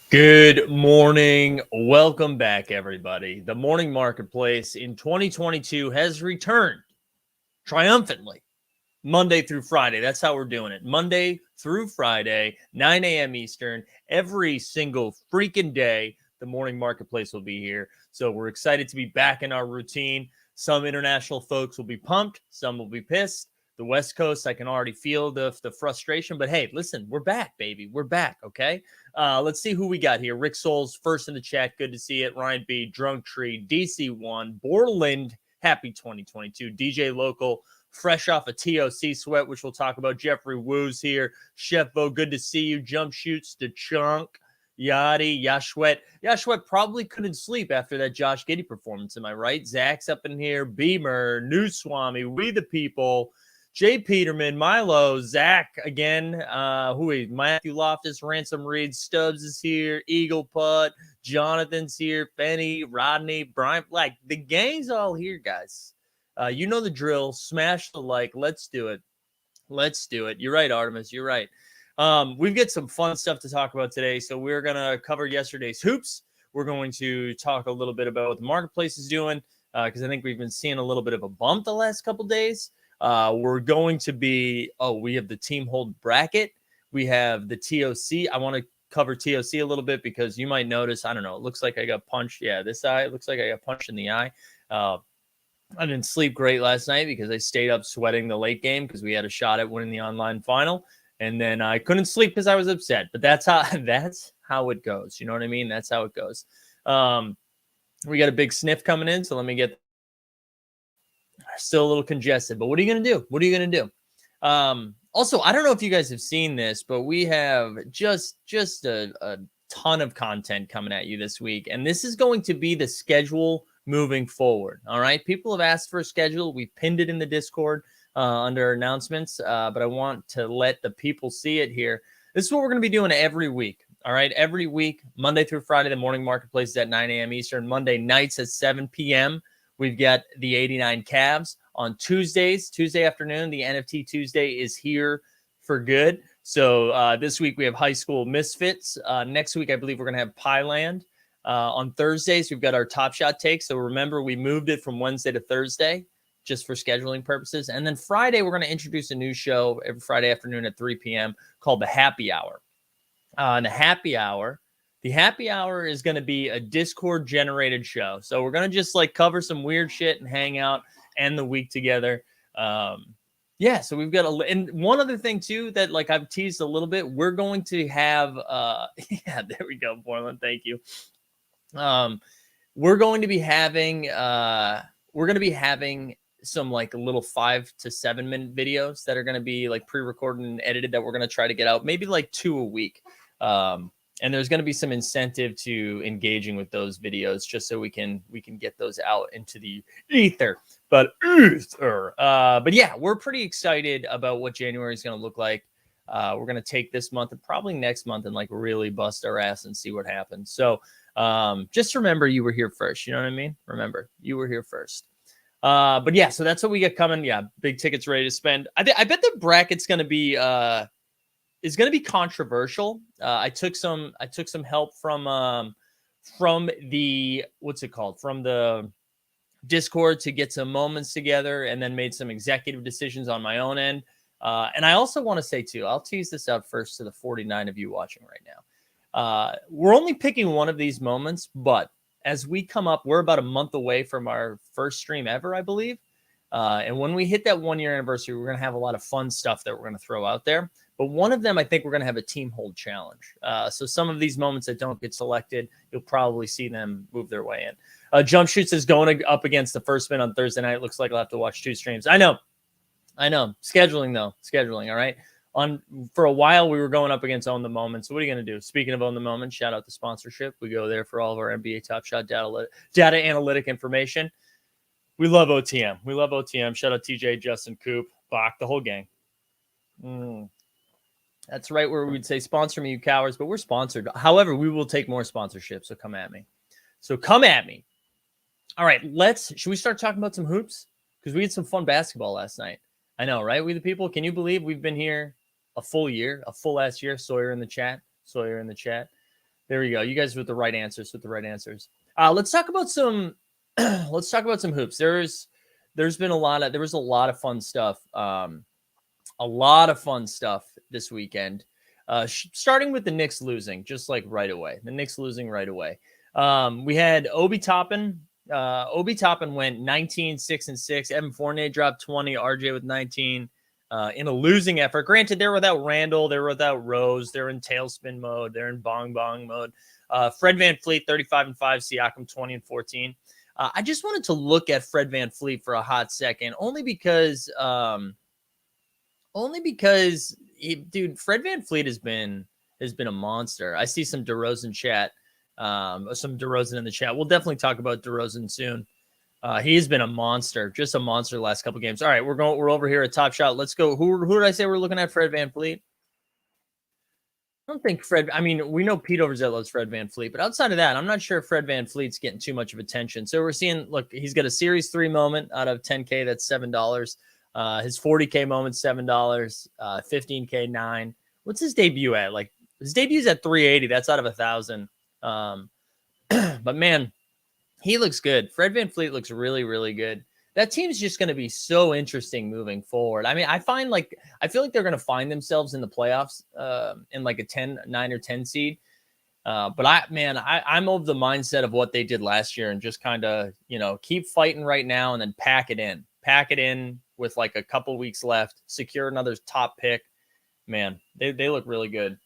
Good morning. Welcome back, everybody. The Morning Marketplace in 2022 has returned triumphantly Monday through Friday. That's how we're doing it. Monday through Friday, 9 a.m. Eastern, every single freaking day. The Morning Marketplace will be here. So we're excited to be back in our routine. Some international folks will be pumped, some will be pissed. The West Coast, I can already feel the frustration. But hey, listen, we're back, baby. We're back, okay? Let's see who we got here. Rick Souls, first in the chat. Good to see it. Ryan B, Drunk Tree, DC1, Borland, happy 2022. DJ Local, fresh off a TOC sweat, which we'll talk about. Jeffrey Woo's here. Chef Bo, good to see you. Jump Shoots to Chunk. Yadi, Yashwet. Yashwet probably couldn't sleep after that Josh Giddey performance. Am I right? Zach's up in here. Beamer, New Swami, We the People. Jay Peterman, Milo, Zach again, Matthew Loftus, Ransom Reed, Stubbs is here, Eagle Putt, Jonathan's here, Fenny, Rodney, Brian Black. The gang's all here, guys. You know the drill. Smash the like. Let's do it. Let's do it. You're right, Artemis. You're right. We've got some fun stuff to talk about today. So we're going to cover yesterday's hoops. We're going to talk a little bit about what the marketplace is doing because I think we've been seeing a little bit of a bump the last couple days. We're going to be, we have the team hold bracket. We have the TOC. I want to cover TOC a little bit because you might notice, I don't know, it looks like I got punched. Yeah, this eye, it looks like I got punched in the eye. I didn't sleep great last night because I stayed up sweating the late game because we had a shot at winning the online final. And then I couldn't sleep because I was upset. But that's how it goes. You know what I mean? That's how it goes. We got a big sniff coming in, so let me get still a little congested, but what are you going to do? What are you going to do? Also, I don't know if you guys have seen this, but we have just a ton of content coming at you this week. And this is going to be the schedule moving forward. All right. People have asked for a schedule. We pinned it in the Discord under announcements, but I want to let the people see it here. This is what we're going to be doing every week. All right. Every week, Monday through Friday, the morning marketplace is at 9 a.m. Eastern. Monday nights at 7 p.m. We've got the 89 Cavs on Tuesdays. Tuesday afternoon, the NFT Tuesday is here for good. So this week we have High School Misfits. Next week, I believe we're going to have Pieland. On Thursdays, we've got our Top Shot take. So remember, we moved it from Wednesday to Thursday just for scheduling purposes. And then Friday, we're going to introduce a new show every Friday afternoon at 3 p.m. called The Happy Hour. The Happy Hour is going to be a Discord generated show. So we're going to just like cover some weird shit and hang out, end the week together. Yeah. So we've got and one other thing too, that like I've teased a little bit, we're going to have, yeah, there we go. Borland. Thank you. We're going to be having some like little 5 to 7 minute videos that are going to be like pre-recorded and edited that we're going to try to get out, maybe like 2 a week. And there's going to be some incentive to engaging with those videos just so we can get those out into the ether. But yeah, we're pretty excited about what January is going to look like. We're going to take this month and probably next month and like really bust our ass and see what happens. So just remember you were here first. You know what I mean? Remember you were here first. But yeah, so that's what we got coming. Yeah, big tickets ready to spend. I bet the bracket's going to be is going to be controversial. I took some help from the from the Discord to get some moments together, and then made some executive decisions on my own end. And I also want to say too, I'll tease this out first to the 49 of you watching right now. We're only picking one of these moments, but as we come up, we're about a month away from our first stream ever, I believe. And when we hit that 1 year anniversary, we're going to have a lot of fun stuff that we're going to throw out there. But one of them, I think we're going to have a team hold challenge. So some of these moments that don't get selected, you'll probably see them move their way in. Jump Shoots is going up against the First Man on Thursday night. Looks like I'll have to watch 2 streams. I know. Scheduling, though. Scheduling, all right? For a while, we were going up against Own the Moment. So what are you going to do? Speaking of Own the Moment, shout out to sponsorship. We go there for all of our NBA Top Shot data analytic information. We love OTM. We love OTM. Shout out TJ, Justin, Coop, Bach, the whole gang. That's right where we'd say sponsor me, you cowards, but we're sponsored. However, we will take more sponsorships, so come at me. All right, should we start talking about some hoops? Because we had some fun basketball last night. I know, right? We the people, can you believe we've been here a full year, a full last year? Sawyer in the chat. There you go. You guys with the right answers. Let's talk about some. Let's talk about some hoops. There was a lot of fun stuff. A lot of fun stuff this weekend. Starting with the Knicks losing, just like right away. The Knicks losing right away. We had Obi Toppin. Obi Toppin went 19, 6 and 6. Evan Fournier dropped 20. RJ with 19. In a losing effort. Granted, they're without Randall, they're without Rose, they're in tailspin mode, they're in bong mode. Fred VanVleet, 35 and 5, Siakam 20 and 14. I just wanted to look at Fred VanVleet for a hot second, only because Fred VanVleet has been a monster. I see some DeRozan chat, some DeRozan in the chat. We'll definitely talk about DeRozan soon. He's been a monster, just a monster the last couple games. All right, we're over here at Top Shot. Let's go. Who did I say we're looking at? Fred VanVleet. I don't think Fred. I mean, we know Pete Overzet loves Fred VanVleet, but outside of that, I'm not sure if Fred VanVleet's getting too much of attention. So we're seeing, look, he's got a Series 3 moment out of 10K. That's $7. His 40K moment, $7. 15K, $9. What's his debut at? Like his debu's at 380. That's out of 1,000. But man, he looks good. Fred VanVleet looks really, really good. That team's just going to be so interesting moving forward. I mean, I feel like they're going to find themselves in the playoffs in like a 9 or 10 seed. But I'm of the mindset of what they did last year and just kind of, keep fighting right now and then pack it in with like a couple weeks left, secure another top pick. Man, they look really good.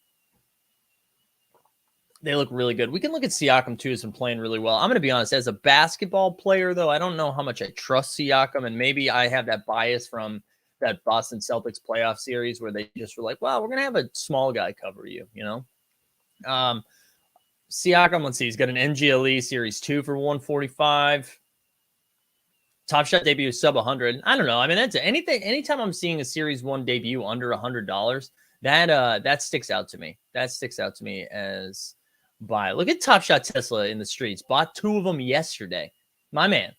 They look really good. We can look at Siakam too, has been playing really well. I'm going to be honest, as a basketball player, though, I don't know how much I trust Siakam, and maybe I have that bias from that Boston Celtics playoff series where they just were like, "Well, we're going to have a small guy cover you," Siakam, let's see, he's got an NGLE Series 2 for 145. Top Shot debut is sub 100. I don't know. I mean, that's anything. Anytime I'm seeing a Series 1 debut under $100, that sticks out to me. That sticks out to me as buy. Look at Top Shot Tesla in the streets. Bought 2 of them yesterday. My man.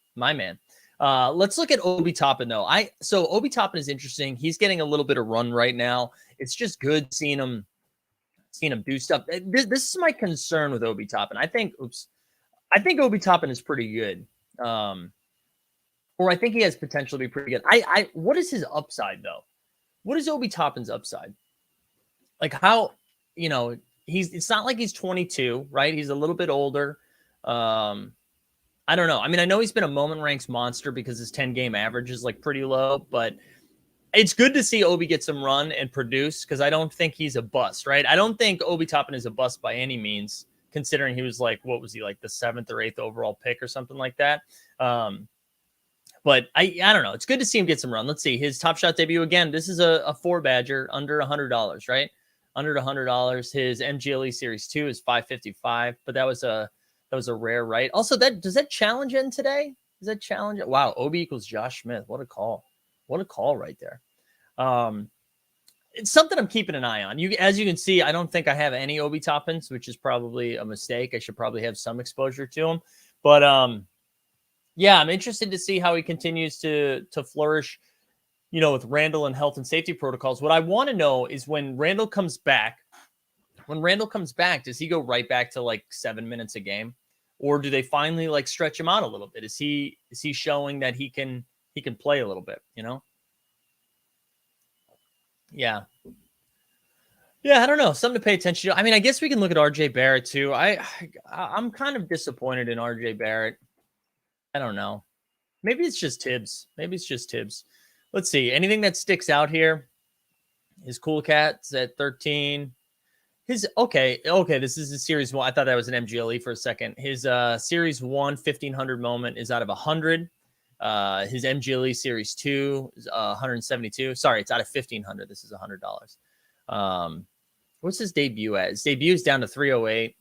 Let's look at Obi Toppin though. So Obi Toppin is interesting. He's getting a little bit of run right now. It's just good seeing him do stuff. This is my concern with Obi Toppin. I think Obi Toppin is pretty good. Or I think he has potential to be pretty good. What is his upside though? What is Obi Toppin's upside? Like how, it's not like he's 22, right? He's a little bit older. I don't know. I mean, I know he's been a moment ranks monster because his 10-game average is like pretty low, but it's good to see Obi get some run and produce because I don't think he's a bust, right? I don't think Obi Toppin is a bust by any means, considering he was like, what was he, like the 7th or 8th overall pick or something like that. But I don't know. It's good to see him get some run. Let's see his Top Shot debut again. This is a 4 badger under $100, right? Under $100. His MGLE Series 2 is $555, but that was a rare, right? Also, does that challenge end today? Does that challenge? Wow, Obi equals Josh Smith. What a call! What a call right there. It's something I'm keeping an eye on. As you can see, I don't think I have any Obi Toppins, which is probably a mistake. I should probably have some exposure to him, but yeah, I'm interested to see how he continues to flourish. With Randall and health and safety protocols. What I want to know is when Randall comes back, does he go right back to like 7 minutes a game? Or do they finally like stretch him out a little bit? Is he showing that he can play a little bit, Yeah. Yeah, I don't know. Something to pay attention to. I mean, I guess we can look at RJ Barrett too. I'm kind of disappointed in RJ Barrett. I don't know. Maybe it's just Tibbs. Let's see. Anything that sticks out here? His Cool Cat's at 13. Okay. This is a Series 1. I thought that was an MGLE for a second. His Series 1 1500 moment is out of 100. His MGLE Series 2 is 172. Sorry, it's out of 1500. This is $100. What's his debut at? His debut is down to 308.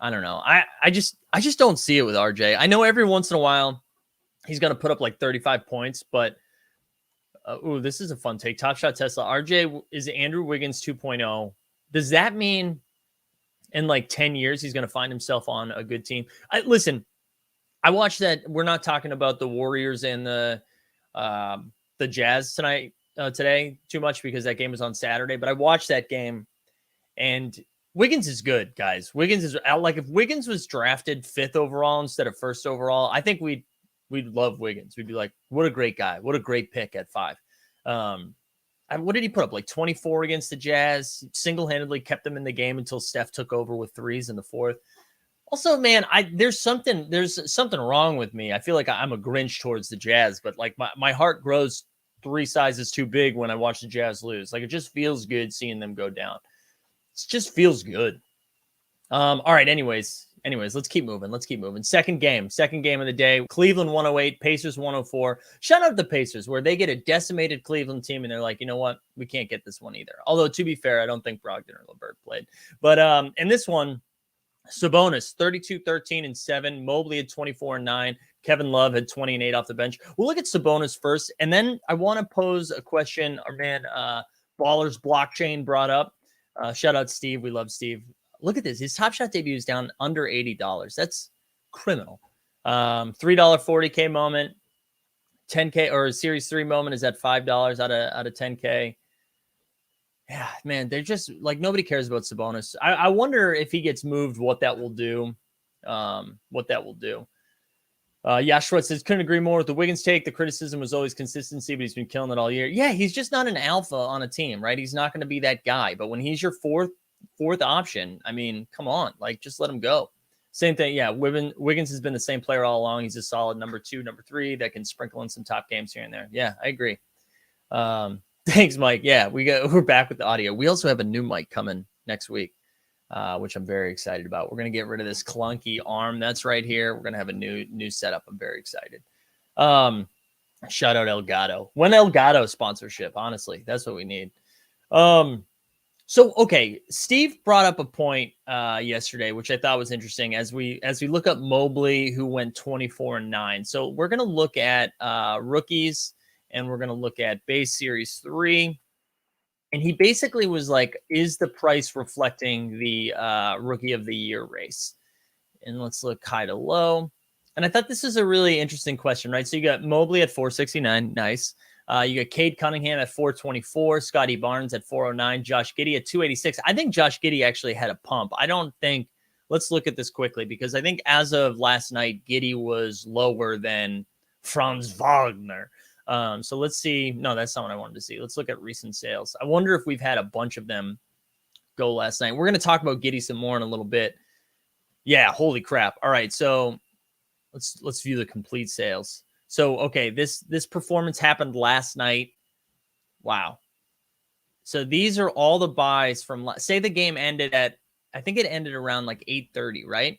I don't know. I just don't see it with RJ. I know every once in a while he's going to put up like 35 points, but this is a fun take. Top Shot Tesla. RJ is Andrew Wiggins 2.0. Does that mean in like 10 years he's going to find himself on a good team? Listen, I watched that. We're not talking about the Warriors and the Jazz today too much because that game was on Saturday. But I watched that game, and Wiggins is good, guys. Wiggins is like, if Wiggins was drafted 5th overall instead of 1st overall, I think we'd love Wiggins. We'd be like, what a great guy. What a great pick at 5. What did he put up? Like 24 against the Jazz, single-handedly kept them in the game until Steph took over with 3s in the 4th. Also, man, there's something wrong with me. I feel like I'm a Grinch towards the Jazz, but like my heart grows 3 sizes too big when I watch the Jazz lose. Like, it just feels good seeing them go down. It just feels good. All right. Anyways, let's keep moving. Second game of the day. Cleveland 108, Pacers 104. Shout out to the Pacers, where they get a decimated Cleveland team, and they're like, you know what? We can't get this one either. Although, to be fair, I don't think Brogdon or LeVert played. But in this one, Sabonis 32, 13, and 7. Mobley had 24 and 9. Kevin Love had 20 and 8 off the bench. We'll look at Sabonis first, and then I want to pose a question. Our man Ballers Blockchain brought up. Shout out Steve. We love Steve. Look at this. His Top Shot debut is down under $80. That's criminal. $3 40K moment. 10K or Series 3 moment is at $5 out of 10K. Yeah, man, they're just like, nobody cares about Sabonis. I wonder if he gets moved, what that will do. Yashua says, couldn't agree more with the Wiggins take. The criticism was always consistency, but he's been killing it all year. Yeah, he's just not an alpha on a team, right? He's not going to be that guy. But when he's your fourth option, I mean, come on, like, just let him go. Same thing. Yeah, Wiggins has been the same player all along. He's a solid number 2, number 3 that can sprinkle in some top games here and there. Yeah, I agree. Thanks, Mike. Yeah, we're back with the audio. We also have a new mic coming next week, which I'm very excited about. We're going to get rid of this clunky arm that's right here. We're going to have a new setup. I'm very excited. Shout out Elgato. When Elgato sponsorship, honestly, that's what we need. So, okay, Steve brought up a point yesterday, which I thought was interesting as we look up Mobley, who went 24 and 9. So we're going to look at rookies, and we're going to look at base series 3. And he basically was like, is the price reflecting the rookie of the year race? And let's look high to low. And I thought this is a really interesting question, right? So you got Mobley at 469. Nice. You got Cade Cunningham at 424, Scotty Barnes at 409, Josh Giddey at 286. I think Josh Giddey actually had a pump. Let's look at this quickly, because I think as of last night, Giddey was lower than Franz Wagner. So let's see. No, that's not what I wanted to see. Let's look at recent sales. I wonder if we've had a bunch of them go last night. We're going to talk about Giddey some more in a little bit. Yeah, holy crap. All right, so let's view the complete sales. So, okay, this performance happened last night. Wow. So these are all the buys from, say the game ended at, I think it ended around like 8:30, right?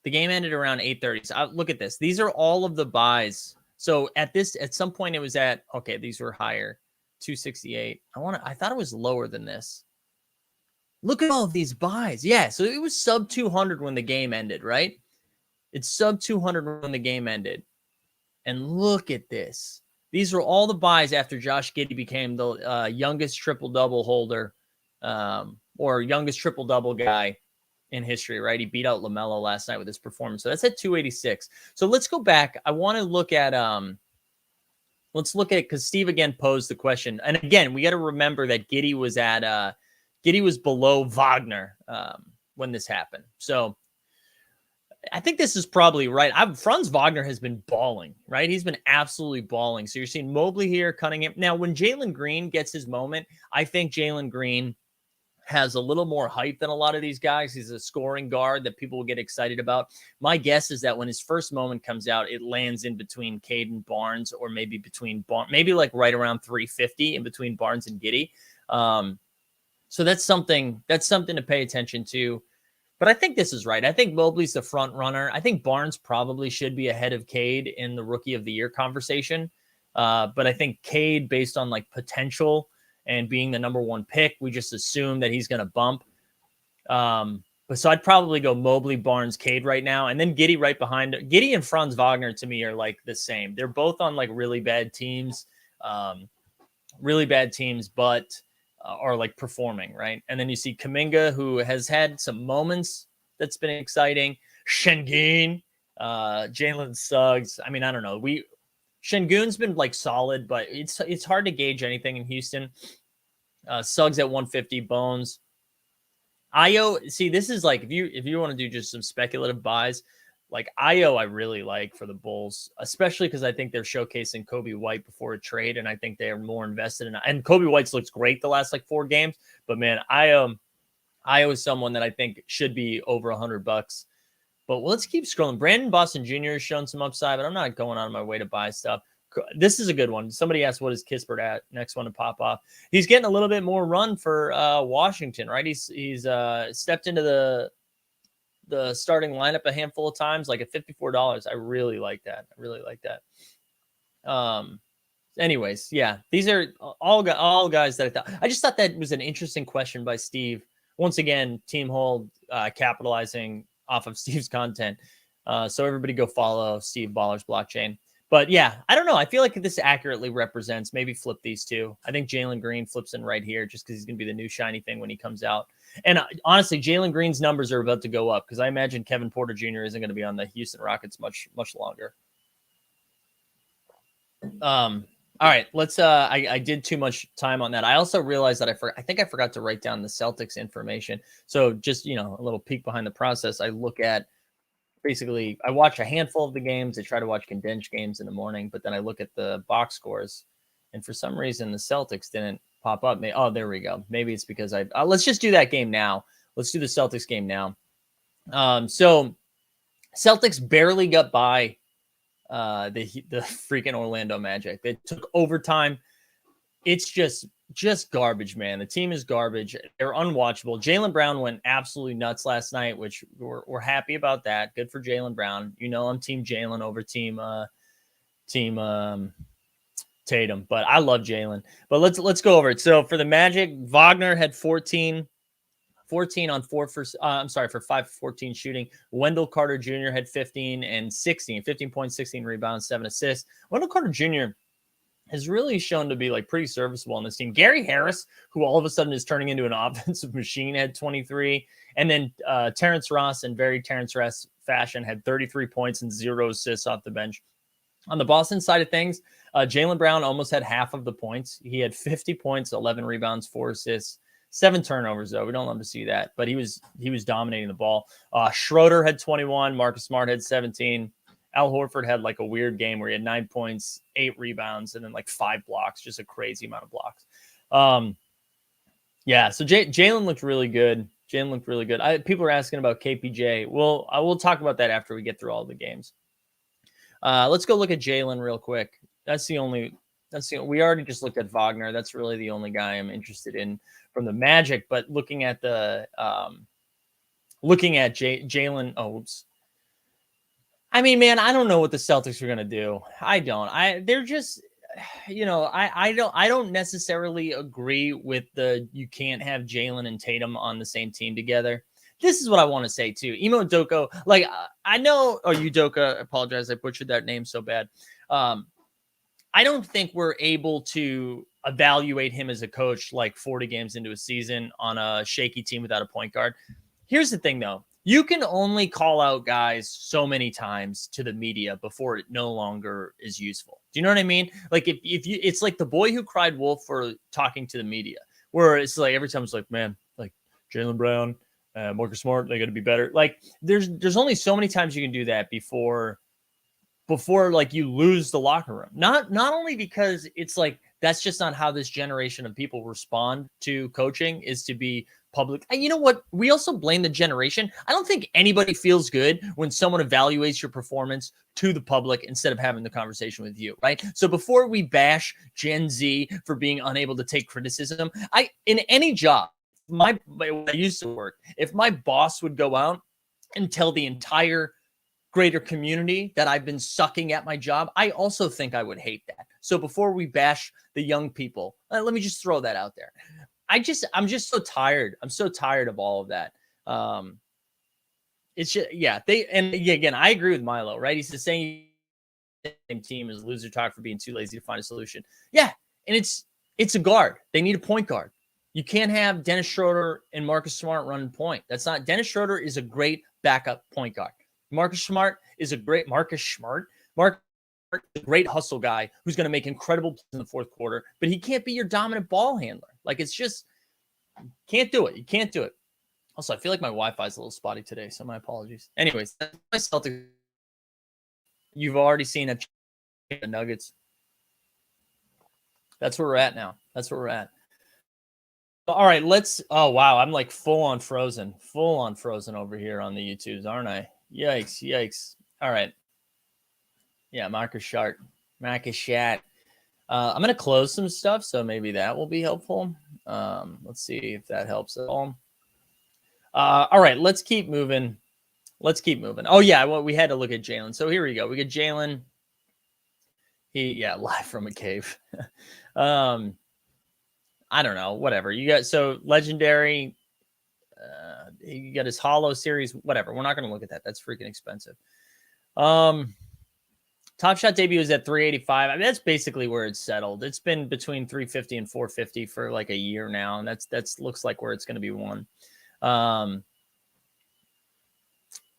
The game ended around 8:30. So look at this. These are all of the buys. So at some point it was at, okay, these were higher, 268. I thought it was lower than this. Look at all of these buys. Yeah, so it was sub 200 when the game ended, right? It's sub 200 when the game ended. And look at this. These are all the buys after Josh Giddey became the youngest triple-double holder or youngest triple-double guy in history, right? He beat out LaMelo last night with his performance. So that's at 286. So let's go back. I want to look at because Steve again posed the question. And again, we got to remember that Giddey was below Wagner when this happened. So I think this is probably right. Franz Wagner has been balling, right? He's been absolutely balling. So you're seeing Mobley here, Cunningham. Now, when Jalen Green gets his moment, I think Jalen Green has a little more hype than a lot of these guys. He's a scoring guard that people will get excited about. My guess is that when his first moment comes out, it lands in between Cade and Barnes, or maybe maybe like right around 350 in between Barnes and Giddey. So that's something to pay attention to. But I think this is right. I think Mobley's the front runner. I think Barnes probably should be ahead of Cade in the rookie of the year conversation. But I think Cade, based on like potential and being the number 1 pick, we just assume that he's going to bump. So I'd probably go Mobley, Barnes, Cade right now. And then Giddey right behind. Giddey and Franz Wagner to me are like the same. They're both on like really bad teams, but are like performing, right? And then you see Kuminga, who has had some moments that's been exciting. Şengün, Jalen Suggs. I mean, I don't know. Şengün's been like solid, but it's hard to gauge anything in Houston. Suggs at 150, Bones. Io, see, this is like if you want to do just some speculative buys, like Io, I really like for the Bulls, especially because I think they're showcasing Kobe White before a trade, and I think they are more invested in. And Kobe White's looks great the last like 4 games, but man, Io is someone that I think should be over $100. But let's keep scrolling. Brandon Boston Jr. has shown some upside, but I'm not going out of my way to buy stuff. This is a good one. Somebody asked, what is Kispert at? Next one to pop off. He's getting a little bit more run for Washington, right? He's stepped into the starting lineup a handful of times, like at $54. I really like that. Anyways, yeah, these are all guys that I thought. I just thought that was an interesting question by Steve. Once again, Team Hold capitalizing off of Steve's content. So everybody go follow Steve Baller's Blockchain. But yeah, I don't know. I feel like this accurately represents, maybe flip these two. I think Jalen Green flips in right here just because he's going to be the new shiny thing when he comes out. And honestly, Jalen Green's numbers are about to go up because I imagine Kevin Porter Jr. isn't going to be on the Houston Rockets much longer. All right, let's I did too much time on that. I also realized that I think I forgot to write down the Celtics information. So just, a little peek behind the process. I look at basically, I watch a handful of the games. I try to watch condensed games in the morning, but then I look at the box scores, and for some reason the Celtics didn't pop up. Oh, there we go. Maybe it's because let's just do that game now. Let's do the Celtics game now. So Celtics barely got by the freaking Orlando Magic. They took overtime. It's just garbage, man. The team is garbage. They're unwatchable. Jaylen Brown went absolutely nuts last night, which we're happy about that. Good for Jaylen Brown. I'm Team Jaylen over Team Tatum, but I love Jaylen. But let's go over it. So for the Magic, Wagner had 14 on 4 for 5 for 14 shooting. Wendell Carter Jr. had 15 and 15 points, 16 rebounds, 7 assists. Wendell Carter Jr. has really shown to be like pretty serviceable on this team. Gary Harris, who all of a sudden is turning into an offensive machine, had 23. And then Terrence Ross, in very Terrence Ross fashion, had 33 points and 0 assists off the bench. On the Boston side of things, Jaylen Brown almost had half of the points. He had 50 points, 11 rebounds, 4 assists, 7 turnovers, though. We don't love to see that, but he was dominating the ball. Schroeder had 21. Marcus Smart had 17. Al Horford had like a weird game where he had 9 points, 8 rebounds, and then like 5 blocks, just a crazy amount of blocks. Yeah, so Jalen looked really good. People are asking about KPJ. Well, I will talk about that after we get through all the games. Let's go look at Jalen real quick. We already just looked at Wagner. That's really the only guy I'm interested in from the Magic. But looking at Jalen. Oh, oops. I mean, man, I don't know what the Celtics are going to do. They're just, I don't necessarily agree with you can't have Jalen and Tatum on the same team together. This is what I want to say too. Imo Udoka, I know, Udoka, I apologize. I butchered that name so bad. I don't think we're able to evaluate him as a coach like 40 games into a season on a shaky team without a point guard. Here's the thing though. You can only call out guys so many times to the media before it no longer is useful. Do you know what I mean? Like if you, it's like the boy who cried wolf for talking to the media, where it's like every time it's like, man, like Jaylen Brown, Marcus Smart, they got to be better. Like there's only so many times you can do that before like you lose the locker room. Not only because it's like that's just not how this generation of people respond to coaching is to be public. And you know what? We also blame the generation. I don't think anybody feels good when someone evaluates your performance to the public instead of having the conversation with you, right? So before we bash Gen Z for being unable to take criticism, in any job, I used to work, if my boss would go out and tell the entire greater community that I've been sucking at my job, I also think I would hate that. So before we bash the young people, let me just throw that out there. I'm just so tired. I'm so tired of all of that. It's just, again, I agree with Milo, right? He's the same team as loser talk for being too lazy to find a solution. Yeah. And it's a guard. They need a point guard. You can't have Dennis Schroeder and Marcus Smart running point. Dennis Schroeder is a great backup point guard. Marcus Smart is a great hustle guy who's going to make incredible plays in the fourth quarter, but he can't be your dominant ball handler. Like it's just can't do it. You can't do it. Also, I feel like my Wi-Fi is a little spotty today, so my apologies. Anyways, that's my Celtics. You've already seen the Nuggets. That's where we're at now. That's where we're at. All right, let's. Oh wow, I'm like full on frozen over here on the YouTubes, aren't I? Yikes! All right. Yeah, Marcus Shat. I'm gonna close some stuff, so maybe that will be helpful. Let's see if that helps at all. All right, let's keep moving. Oh yeah, well, we had to look at Jalen. So here we go. We get Jalen. Live from a cave. I don't know, whatever. You got so legendary. You got his Hollow series, whatever. We're not going to look at that. That's freaking expensive. Top Shot debut is at 385. I mean, that's basically where it's settled. It's been between 350 and 450 for like a year now, and that's looks like where it's going to be one.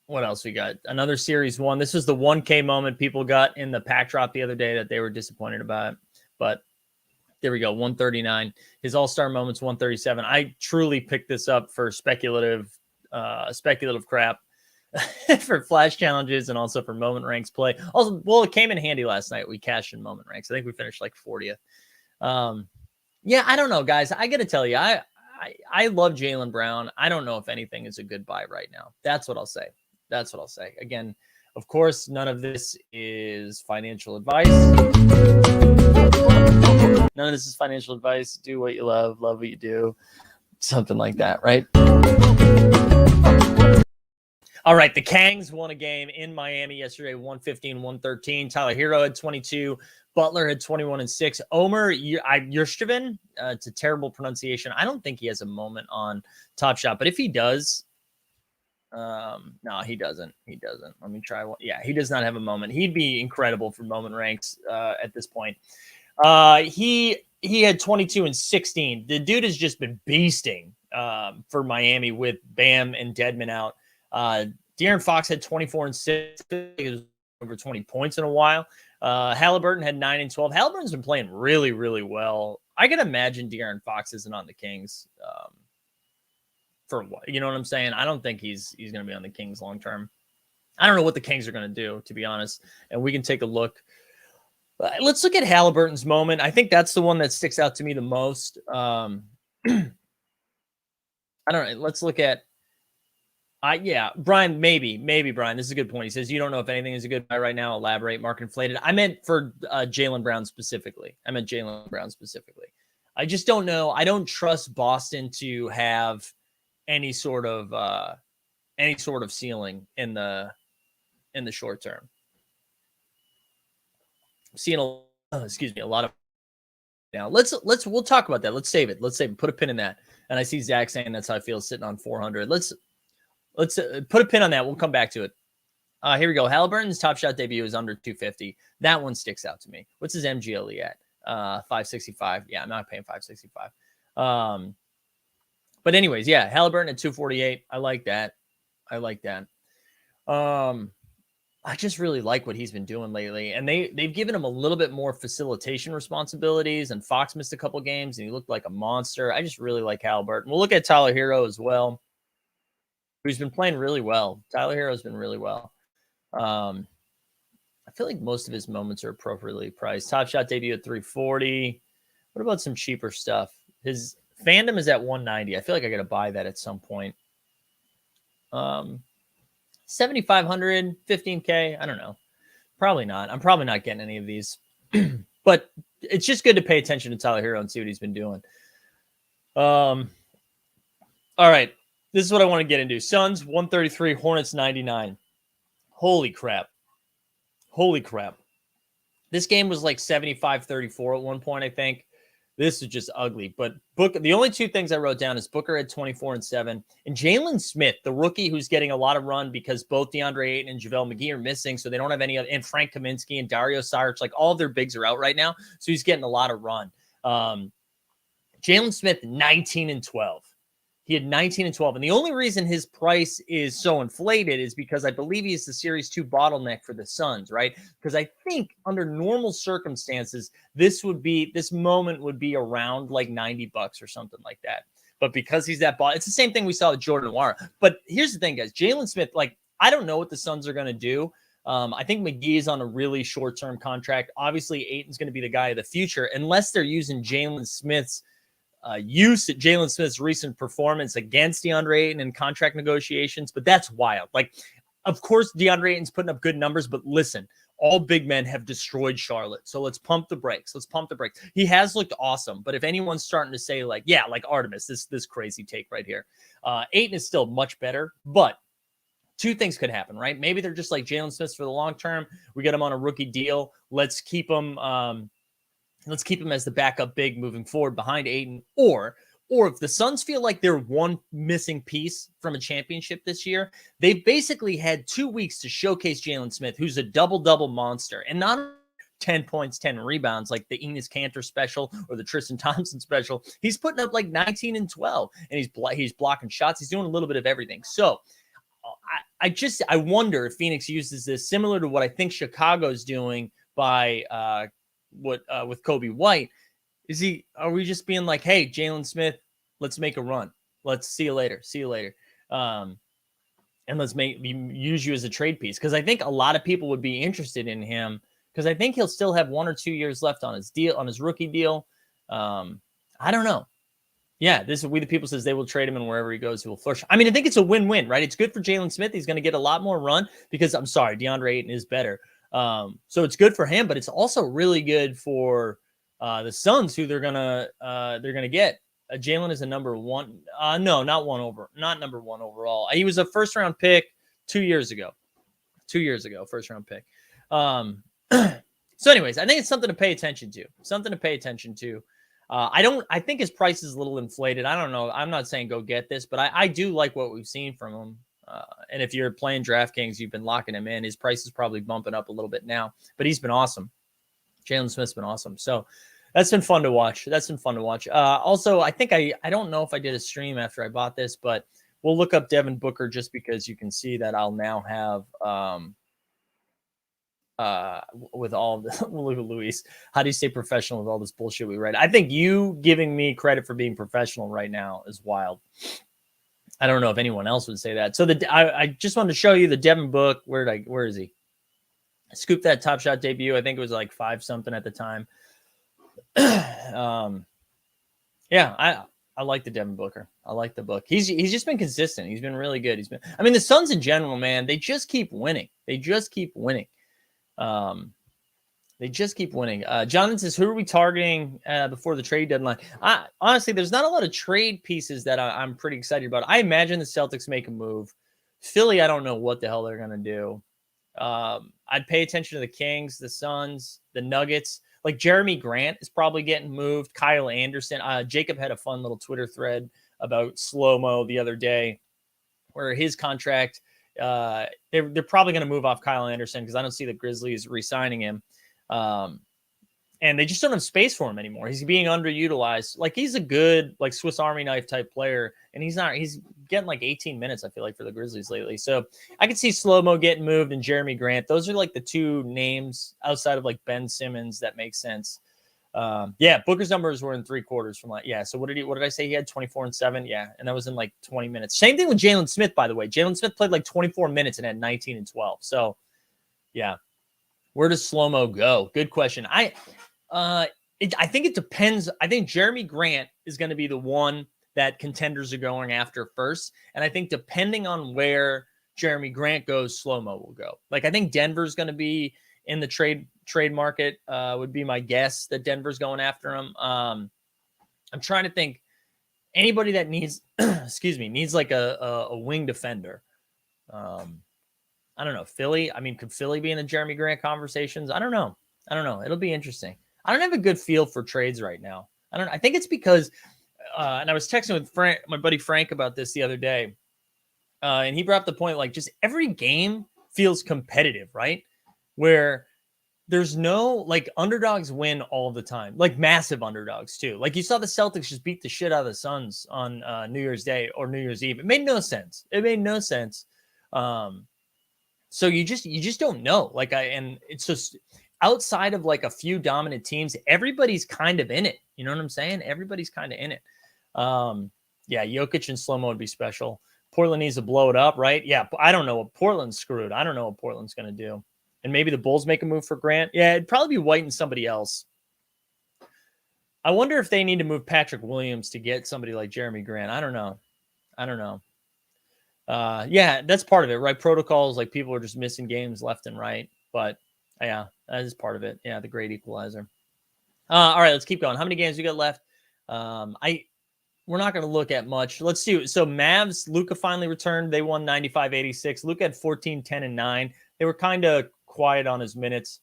What else we got? Another series one. This was the 1K moment people got in the pack drop the other day that they were disappointed about, but there we go. 139. His all-star moments 137. I truly picked this up for speculative crap for flash challenges and also for moment ranks play. Also, well, it came in handy last night. We cashed in moment ranks. I think we finished like 40th. Yeah, I don't know, guys. I got to tell you, I love Jaylen Brown. I don't know if anything is a good buy right now. That's what I'll say. Again, of course, none of this is financial advice. None of this is financial advice. Do what you love what you do. Something like that, right? All right, the Kangs won a game in Miami yesterday, 115-113. Tyler Hero had 22. Butler had 21 and 6. Omer Yurtseven, it's a terrible pronunciation. I don't think he has a moment on Top Shot, but if he does, no, he doesn't. Let me try one. Yeah, he does not have a moment. He'd be incredible for moment ranks at this point. He had 22 and 16. The dude has just been beasting for Miami with Bam and Dedmon out. De'Aaron Fox had 24 and 6. It was over 20 points in a while. Halliburton had 9 and 12. Halliburton's been playing really, really well. I can imagine De'Aaron Fox isn't on the Kings for what, you know what I'm saying? I don't think he's going to be on the Kings long term. I don't know what the Kings are going to do, to be honest. And we can take a look. Let's look at Halliburton's moment. I think that's the one that sticks out to me the most. I don't know. Let's look at. Yeah, Brian, maybe Brian. This is a good point. He says you don't know if anything is a good buy right now. Elaborate. Mark inflated. I meant for Jaylen Brown specifically. I just don't know. I don't trust Boston to have any sort of ceiling in the short term. I'm seeing a lot of now. We'll talk about that. Let's save it. Put a pin in that. And I see Zach saying that's how I feel sitting on 400. Let's put a pin on that. We'll come back to it. Here we go. Halliburton's Top Shot debut is under 250. That one sticks out to me. What's his MGLE at? 565. Yeah, I'm not paying 565. But anyways, yeah, Halliburton at 248. I like that. I just really like what he's been doing lately. And they've given him a little bit more facilitation responsibilities, and Fox missed a couple games and he looked like a monster. I just really like Halliburton. We'll look at Tyler Hero as well, who's been playing really well. Tyler Hero's been really well. I feel like most of his moments are appropriately priced. Top Shot debut at 340. What about some cheaper stuff? His fandom is at 190. I feel like I got to buy that at some point. 7,500, 15K. I don't know. Probably not. I'm probably not getting any of these, but it's just good to pay attention to Tyler Hero and see what he's been doing. All right. This is what I want to get into. Suns 133, Hornets 99. Holy crap. This game was like 75-34 at one point, I think. This is just ugly. But the only two things I wrote down is Booker had 24 and 7. And Jalen Smith, the rookie who's getting a lot of run because both DeAndre Ayton and JaVale McGee are missing, so they don't have any other, and Frank Kaminsky and Dario Saric, like all of their bigs are out right now. So he's getting a lot of run. Jalen Smith, 19 and 12. He had 19 and 12. And the only reason his price is so inflated is because I believe he's the Series 2 bottleneck for the Suns, right? Because I think under normal circumstances, this moment would be around like $90 or something like that. but because he's that ball, it's the same thing we saw with Jordan Nwora. But here's the thing, guys. Jalen Smith, like, I don't know what the Suns are going to do. I think McGee is on a really short-term contract. Obviously, Ayton's going to be the guy of the future, unless they're using Jalen Smith's recent performance against DeAndre Ayton in contract negotiations. But that's wild. Like, of course, DeAndre Ayton's putting up good numbers, but listen, all big men have destroyed Charlotte. So let's pump the brakes. He has looked awesome, but if anyone's starting to say like, yeah, like Artemis, this crazy take right here, Ayton is still much better, but two things could happen, right? Maybe they're just like Jalen Smith for the long term. We get him on a rookie deal. Let's keep him as the backup big moving forward behind Ayton. Or if the Suns feel like they're one missing piece from a championship this year, they've basically had 2 weeks to showcase Jalen Smith, who's a double-double monster, and not 10 points, 10 rebounds like the Enes Kanter special or the Tristan Thompson special. He's putting up like 19 and 12, and he's blocking shots. He's doing a little bit of everything. So I wonder if Phoenix uses this similar to what I think Chicago's doing by with Kobe White. Are we just being like, hey, Jalen Smith, let's make a run. Let's see you later. And let's use you as a trade piece. Because I think a lot of people would be interested in him because I think he'll still have 1 or 2 years left on his deal, on his rookie deal. I don't know. Yeah, this is We the People says they will trade him, and wherever he goes, he will flourish. I mean, I think it's a win-win, right? It's good for Jalen Smith. He's going to get a lot more run because, I'm sorry, DeAndre Ayton is better. So it's good for him, but it's also really good for the Suns, who they're gonna get. Jalen is a number one. No, not number one overall. He was a first round pick 2 years ago. 2 years ago, first round pick. So, anyways, I think it's something to pay attention to. I think his price is a little inflated. I don't know. I'm not saying go get this, but I do like what we've seen from him. And if you're playing DraftKings, you've been locking him in. His price is probably bumping up a little bit now, but he's been awesome. Jalen Smith's been awesome. So that's been fun to watch. Also, I think I don't know if I did a stream after I bought this, but we'll look up Devin Booker just because you can see that I'll now have with all the look at Luis. How do you stay professional with all this bullshit we read? I think you giving me credit for being professional right now is wild. I don't know if anyone else would say that. So I just wanted to show you the Devin Book. Where is he? I scooped that Top Shot debut. I think it was like 5 something at the time. Yeah, I like the Devin Booker. I like the book. He's just been consistent. He's been really good. The Suns in general, man, they just keep winning. Jonathan says, who are we targeting before the trade deadline? Honestly, there's not a lot of trade pieces that I'm pretty excited about. I imagine the Celtics make a move. Philly, I don't know what the hell they're going to do. I'd pay attention to the Kings, the Suns, the Nuggets. Like Jeremy Grant is probably getting moved. Kyle Anderson. Jacob had a fun little Twitter thread about slow-mo the other day where his contract, they're probably going to move off Kyle Anderson because I don't see the Grizzlies re-signing him. And they just don't have space for him anymore. He's being underutilized. Like, he's a good, like, Swiss Army knife type player, and he's getting like 18 minutes, I feel like, for the Grizzlies lately. So I could see Slow-Mo getting moved and Jeremy Grant. Those are like the two names outside of like Ben Simmons that make sense. Yeah, Booker's numbers were in 3 quarters from so what did I say? He had 24 and 7. Yeah. And that was in like 20 minutes. Same thing with Jalen Smith, by the way. Jalen Smith played like 24 minutes and had 19 and 12. So yeah. Where does Slow-Mo go? Good question. I think it depends. I think Jeremy Grant is going to be the one that contenders are going after first. And I think depending on where Jeremy Grant goes, Slow-Mo will go. Like, I think Denver's going to be in the trade market, would be my guess that Denver's going after him. I'm trying to think anybody that needs, needs like a wing defender. I don't know. Philly. I mean, could Philly be in the Jeremy Grant conversations? I don't know. It'll be interesting. I don't have a good feel for trades right now. I think it's because, and I was texting with Frank, my buddy Frank, about this the other day. And he brought up the point, like, just every game feels competitive, right? Where there's no, like, underdogs win all the time, like massive underdogs too. Like, you saw the Celtics just beat the shit out of the Suns on New Year's Day or New Year's Eve. It made no sense. So you just don't know. Like, and it's just outside of like a few dominant teams, everybody's kind of in it. You know what I'm saying? Everybody's kind of in it. Yeah, Jokic in slow-mo would be special. Portland needs to blow it up, right? Yeah, I don't know what Portland's screwed. I don't know what Portland's going to do. And maybe the Bulls make a move for Grant. Yeah, it'd probably be White and somebody else. I wonder if they need to move Patrick Williams to get somebody like Jeremy Grant. I don't know. Yeah, that's part of it, right? Protocols, like people are just missing games left and right. But yeah, that is part of it. Yeah, the great equalizer. All right, let's keep going. How many games we got left? We're not going to look at much. Let's see. So Mavs, Luka finally returned. They won 95-86. Luka had 14, 10, and 9. They were kind of quiet on his minutes.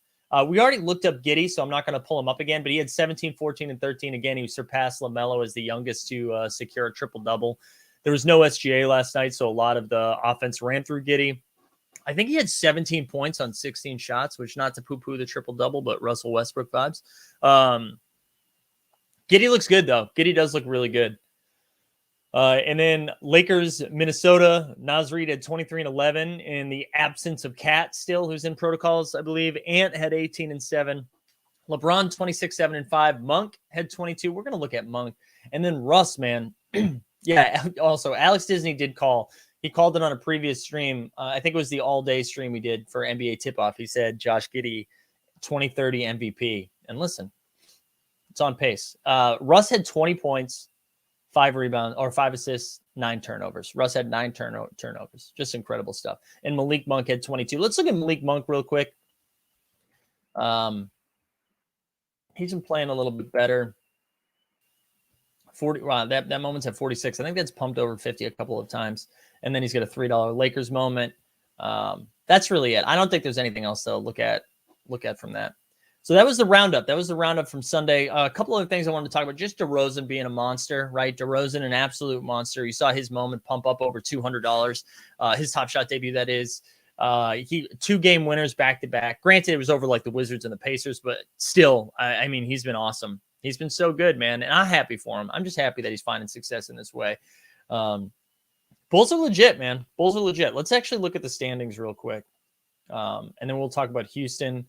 We already looked up Giddey, so I'm not going to pull him up again, but he had 17, 14, and 13. Again, he surpassed LaMelo as the youngest to secure a triple-double. There was no SGA last night, so a lot of the offense ran through Giddey. I think he had 17 points on 16 shots, which not to poo-poo the triple-double, but Russell Westbrook vibes. Giddey looks good, though. Giddey does look really good. And then Lakers, Minnesota, Naz Reid had 23 and 11 in the absence of Cat still, who's in protocols, I believe. Ant had 18 and 7. LeBron, 26, 7 and 5. Monk had 22. We're going to look at Monk. And then Russ, man. Yeah, also, Alex Disney did call. He called it on a previous stream. I think it was the all-day stream we did for NBA Tip-Off. He said Josh Giddey, 2030 MVP. And listen, it's on pace. Russ had 20 points. 5 rebounds or 5 assists, 9 turnovers. Russ had 9 turnovers. Just incredible stuff. And Malik Monk had 22. Let's look at Malik Monk real quick. He's been playing a little bit better. 40. Wow, that moment's at 46. I think that's pumped over 50 a couple of times. And then he's got a $3 Lakers moment. That's really it. I don't think there's anything else to look at from that. So that was the roundup. That was the roundup from Sunday. A couple other things I wanted to talk about. Just DeRozan being a monster, right? DeRozan, an absolute monster. You saw his moment pump up over $200. His Top Shot debut, that is. He 2-game winners back to back. Granted, it was over like the Wizards and the Pacers, but still, I mean, he's been awesome. He's been so good, man. And I'm happy for him. I'm just happy that he's finding success in this way. Bulls are legit, man. Bulls are legit. Let's actually look at the standings real quick. And then we'll talk about Houston.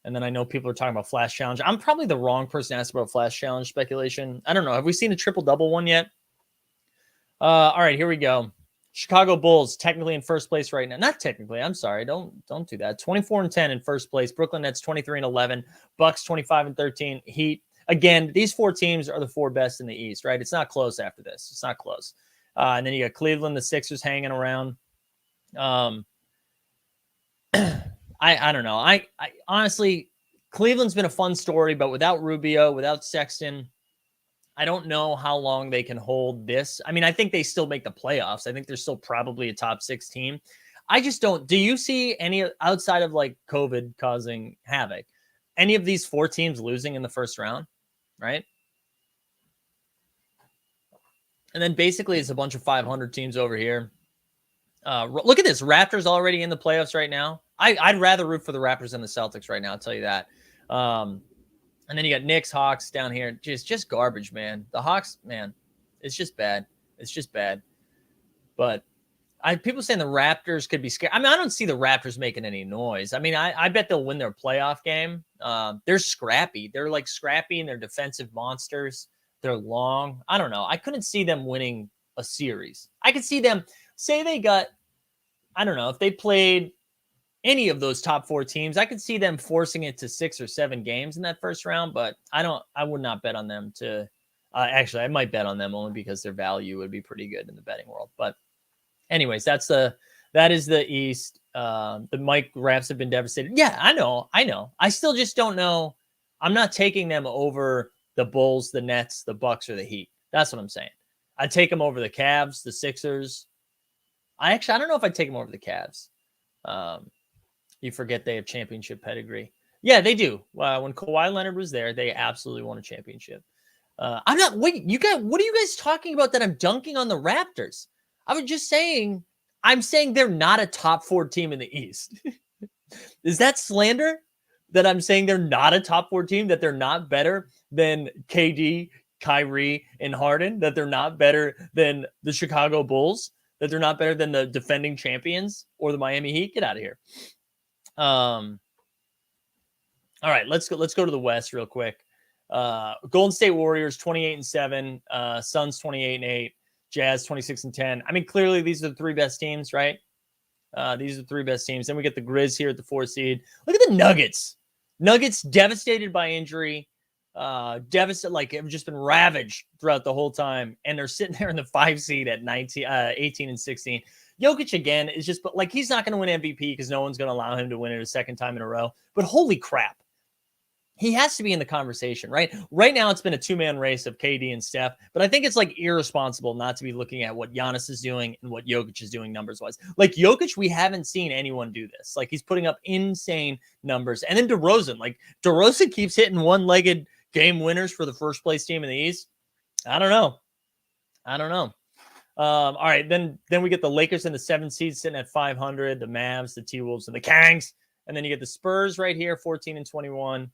And then I know people are talking about Flash Challenge. I'm probably the wrong person to ask about Flash Challenge speculation. I don't know. Have we seen a triple-double one yet? All right, here we go. Chicago Bulls technically in first place right now. Not technically. I'm sorry. Don't do that. 24 and 10 in first place. Brooklyn Nets 23 and 11. Bucks 25 and 13. Heat. Again, these 4 teams are the 4 best in the East, right? It's not close after this. It's not close. And then you got Cleveland, the Sixers hanging around. I don't know. I honestly, Cleveland's been a fun story, but without Rubio, without Sexton, I don't know how long they can hold this. I mean, I think they still make the playoffs. I think they're still probably a top 6 team. I just don't. Do you see any outside of like COVID causing havoc, any of these 4 teams losing in the first round, right? And then basically it's a bunch of 500 teams over here. Look at this. Raptors already in the playoffs right now. I'd rather root for the Raptors than the Celtics right now. I'll tell you that. And then you got Knicks, Hawks down here. Just garbage, man. The Hawks, man, it's just bad. It's just bad. But people saying the Raptors could be scared. I mean, I don't see the Raptors making any noise. I mean, I bet they'll win their playoff game. They're scrappy. They're like scrappy and they're defensive monsters. They're long. I don't know. I couldn't see them winning a series. I could see them say they got, I don't know, if they played any of those top 4 teams, I could see them forcing it to 6 or 7 games in that first round, but I would not bet on them to, actually, I might bet on them only because their value would be pretty good in the betting world. But anyways, that is the East. The Mike Raps have been devastated. Yeah, I know. I still just don't know. I'm not taking them over the Bulls, the Nets, the Bucks, or the Heat. That's what I'm saying. I'd take them over the Cavs, the Sixers. I don't know if I'd take them over the Cavs. You forget they have championship pedigree. Yeah, they do. When Kawhi Leonard was there, they absolutely won a championship. I'm not. Wait, you guys. What are you guys talking about? That I'm dunking on the Raptors? I was just saying. I'm saying they're not a top 4 team in the East. Is that slander? That I'm saying they're not a top 4 team? That they're not better than KD, Kyrie, and Harden? That they're not better than the Chicago Bulls? That they're not better than the defending champions or the Miami Heat? Get out of here. All right, let's go to the West real quick. Golden State Warriors 28 and 7, Suns 28 and 8, Jazz 26-10. I mean, clearly these are the three best teams, right? These are the three best teams. Then we get the Grizz here at the 4 seed. Look at the Nuggets. Nuggets devastated by injury. Devastated, like have just been ravaged throughout the whole time. And they're sitting there in the 5 seed at 18-16. Jokic again is just, but like he's not going to win MVP because no one's going to allow him to win it a second time in a row. But holy crap. He has to be in the conversation, right? Right now, it's been a two-man race of KD and Steph, but I think it's like irresponsible not to be looking at what Giannis is doing and what Jokic is doing numbers-wise. Like Jokic, we haven't seen anyone do this. Like he's putting up insane numbers. And then DeRozan, like DeRozan keeps hitting one-legged game winners for the first place team in the East. I don't know. All right, then we get the Lakers in the 7 seed sitting at 500, the Mavs, the T-Wolves, and the Kangs. And then you get the Spurs right here, 14-21.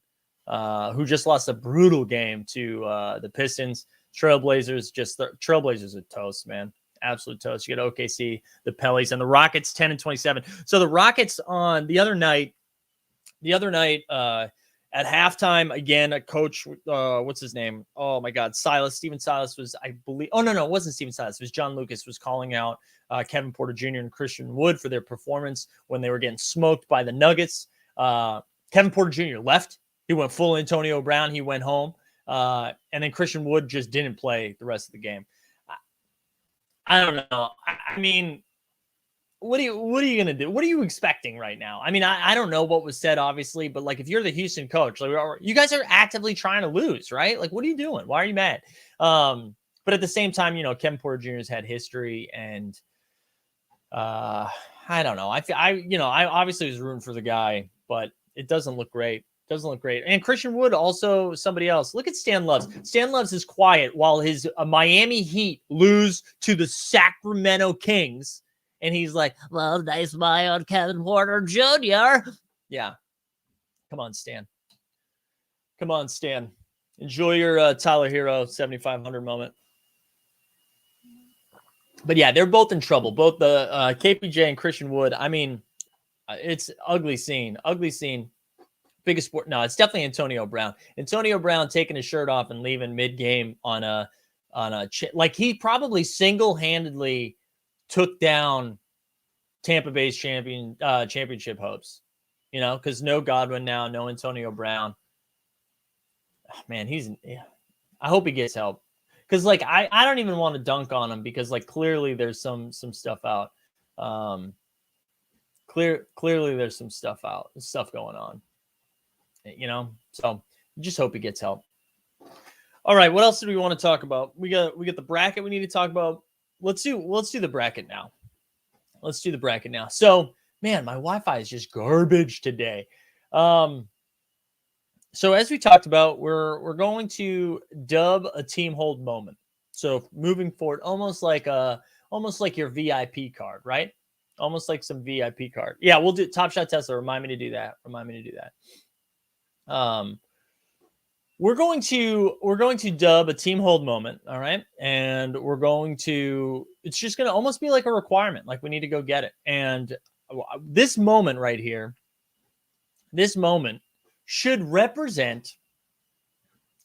Who just lost a brutal game to the Pistons. Trailblazers are toast, man. Absolute toast. You get OKC, the Pellies, and the Rockets 10-27. So the Rockets on the other night at halftime, again, a coach, what's his name? Oh my God, Steven Silas was, I believe. Oh no, it wasn't Steven Silas. It was John Lucas was calling out Kevin Porter Jr. and Christian Wood for their performance when they were getting smoked by the Nuggets. Kevin Porter Jr. left. He went full Antonio Brown. He went home. And then Christian Wood just didn't play the rest of the game. I don't know. I mean, what are you going to do? What are you expecting right now? I mean, I don't know what was said, obviously, but like if you're the Houston coach, like you guys are actively trying to lose, right? Like, what are you doing? Why are you mad? But at the same time, Kevin Porter Jr. has had history and I don't know. I obviously was rooting for the guy, but it doesn't look great. Doesn't look great. And Christian Wood, also somebody else. Look at Stan Loves. Stan Loves is quiet while his Miami Heat lose to the Sacramento Kings. And he's like, well, nice buy on Kevin Porter Jr. Yeah. Come on, Stan. Enjoy your Tyler Hero 7,500 moment. But yeah, they're both in trouble. Both the KPJ and Christian Wood. I mean, it's ugly scene. Biggest sport. No, it's definitely Antonio Brown. Antonio Brown taking his shirt off and leaving mid-game on a like he probably single-handedly took down Tampa Bay's championship hopes. Because no Godwin now, no Antonio Brown. Oh, man, I hope he gets help. Because like I don't even want to dunk on him because like clearly there's some stuff out. Clearly there's some stuff going on. So just hope he gets help. All right, what else do we want to talk about? We got the bracket we need to talk about. Let's do the bracket now. So, man, my Wi-Fi is just garbage today. So as we talked about, we're going to dub a team hold moment. So moving forward, almost like your VIP card, right? Almost like some VIP card. Yeah, we'll do Top Shot Tesla. Remind me to do that. We're going to dub a team hold moment, all right? And it's just going to almost be like a requirement, like we need to go get it. And this moment right here, should represent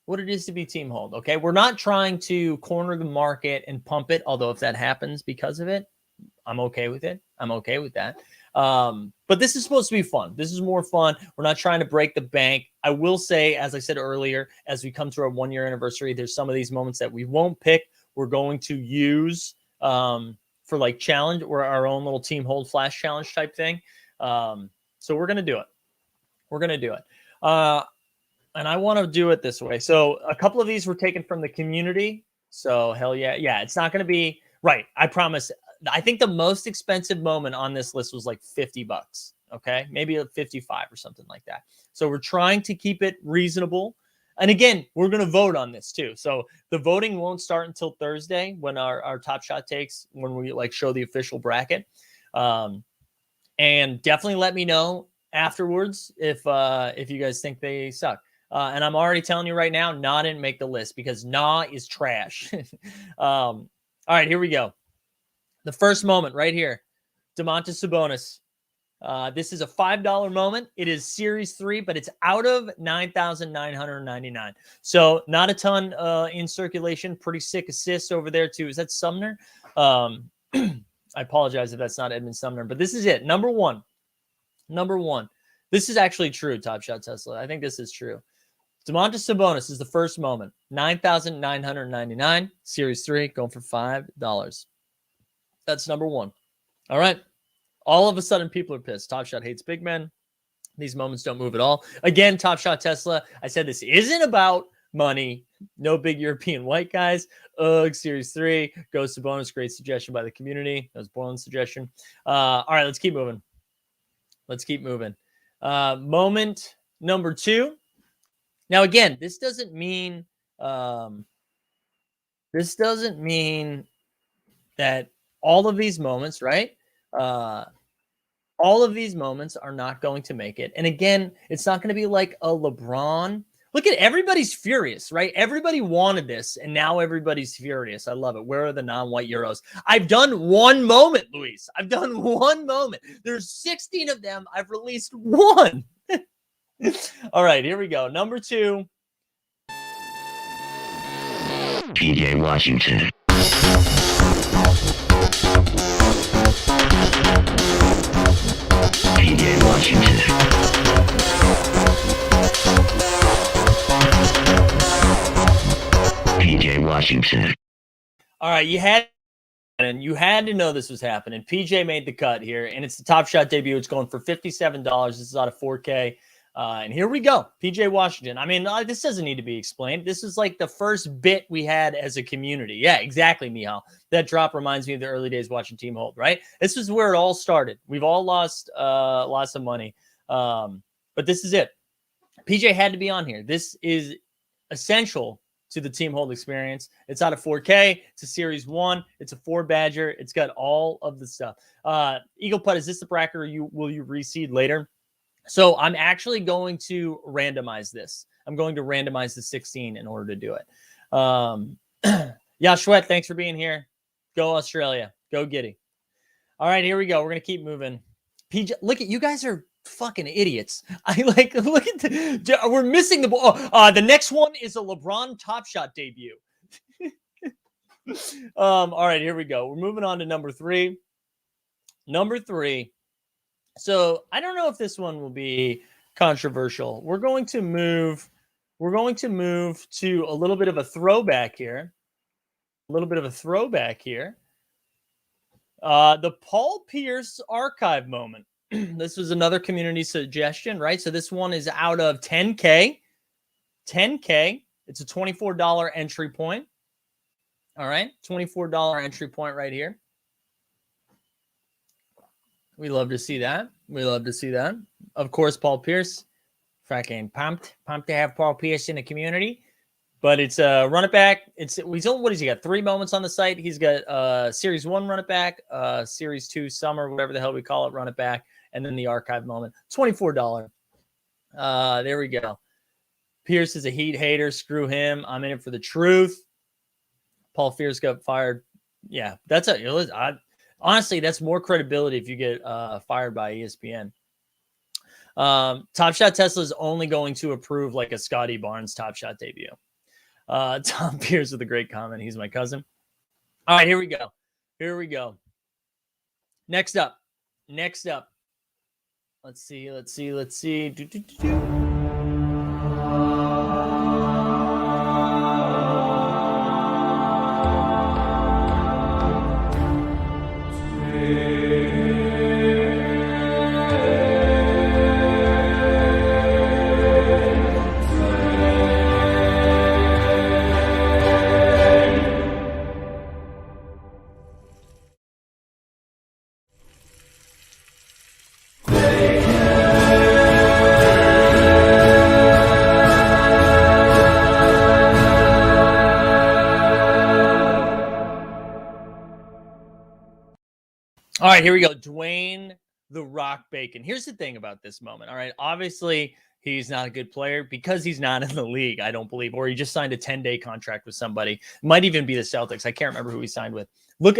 what it is to be team hold, okay? We're not trying to corner the market and pump it, although if that happens because of it, I'm okay with it. I'm okay with that. But this is supposed to be fun. This is more fun. We're not trying to break the bank. I will say, as I said earlier, as we come to our 1-year anniversary, there's some of these moments that we won't pick. We're going to use for like challenge or our own little team hold flash challenge type thing. So we're going to do it. And I want to do it this way. So a couple of these were taken from the community. So hell yeah. Yeah, it's not going to be right. I promise. I think the most expensive moment on this list was like $50. Okay. Maybe a 55 or something like that. So we're trying to keep it reasonable. And again, we're going to vote on this too. So the voting won't start until Thursday when our Top Shot takes, when we like show the official bracket. And definitely let me know afterwards if you guys think they suck. And I'm already telling you right now, Nah didn't make the list because Nah is trash. All right, here we go. The first moment right here, Domantas Sabonis. This is a $5 moment. It is Series 3, but it's out of 9,999. So not a ton in circulation. Pretty sick assist over there, too. Is that Sumner? I apologize if that's not Edmund Sumner, but this is it. Number one. This is actually true, Top Shot Tesla. I think this is true. Domantas Sabonis is the first moment. 9,999. Series 3, going for $5. That's number one. All right. All of a sudden, people are pissed. Top Shot hates big men. These moments don't move at all. Again, Top Shot Tesla. I said this isn't about money. No big European white guys. Ugh, Series 3. Goes to bonus. Great suggestion by the community. That was Borland's suggestion. All right, let's keep moving. Moment number 2. Now, again, this doesn't mean that all of these moments, right? All of these moments are not going to make it. And again, it's not going to be like a LeBron. Look at everybody's furious, right? Everybody wanted this, and now everybody's furious. I love it. Where are the non-white Euros? I've done one moment, Luis. I've done one moment. There's 16 of them. I've released one. All right, here we go. Number 2. PJ Washington. PJ Washington. PJ Washington. All right, you had to know this was happening. PJ made the cut here, and it's the Top Shot debut. It's going for $57. This is out of 4K. And here we go. PJ Washington. I mean, this doesn't need to be explained. This is like the first bit we had as a community. Yeah, exactly, Mihal. That drop reminds me of the early days watching Team Hold, right? This is where it all started. We've all lost lots of money. But this is it. PJ had to be on here. This is essential to the Team Hold experience. It's out of 4K. It's a Series 1. It's a 4 Badger. It's got all of the stuff. Eagle Putt, is this the bracket or will you reseed later? So I'm actually going to randomize this. I'm going to randomize the 16 in order to do it. Yeah, Shwet, thanks for being here. Go Australia. Go Giddy. All right, here we go. We're going to keep moving. PJ, look at you guys are fucking idiots. Look at we're missing the ball. The next one is a LeBron Top Shot debut. All right, here we go. We're moving on to number 3. Number 3. So I don't know if this one will be controversial. We're going to move to a little bit of a throwback here. The Paul Pierce archive moment. This was another community suggestion, right? So this one is out of 10K. 10K. It's a $24 entry point. All right. $24 entry point right here. We love to see that. Of course, Paul Pierce. Fucking pumped to have Paul Pierce in the community. But it's a run it back. What has he got? 3 moments on the site. He's got Series 1 run it back, Series 2 summer, whatever the hell we call it, run it back, and then the archive moment. $24. There we go. Pierce is a Heat hater. Screw him. I'm in it for the truth. Paul Pierce got fired. Yeah, honestly, that's more credibility if you get fired by ESPN. Top Shot Tesla is only going to approve like a Scotty Barnes Top Shot debut. Tom Pierce with a great comment. He's my cousin. All right, here we go. Next up. Let's see. All right, here we go. Dwayne the Rock Bacon. Here's the thing about this moment. All right, obviously he's not a good player because he's not in the league, I don't believe, or he just signed a 10-day contract with somebody. It might even be the Celtics. I can't remember who he signed with.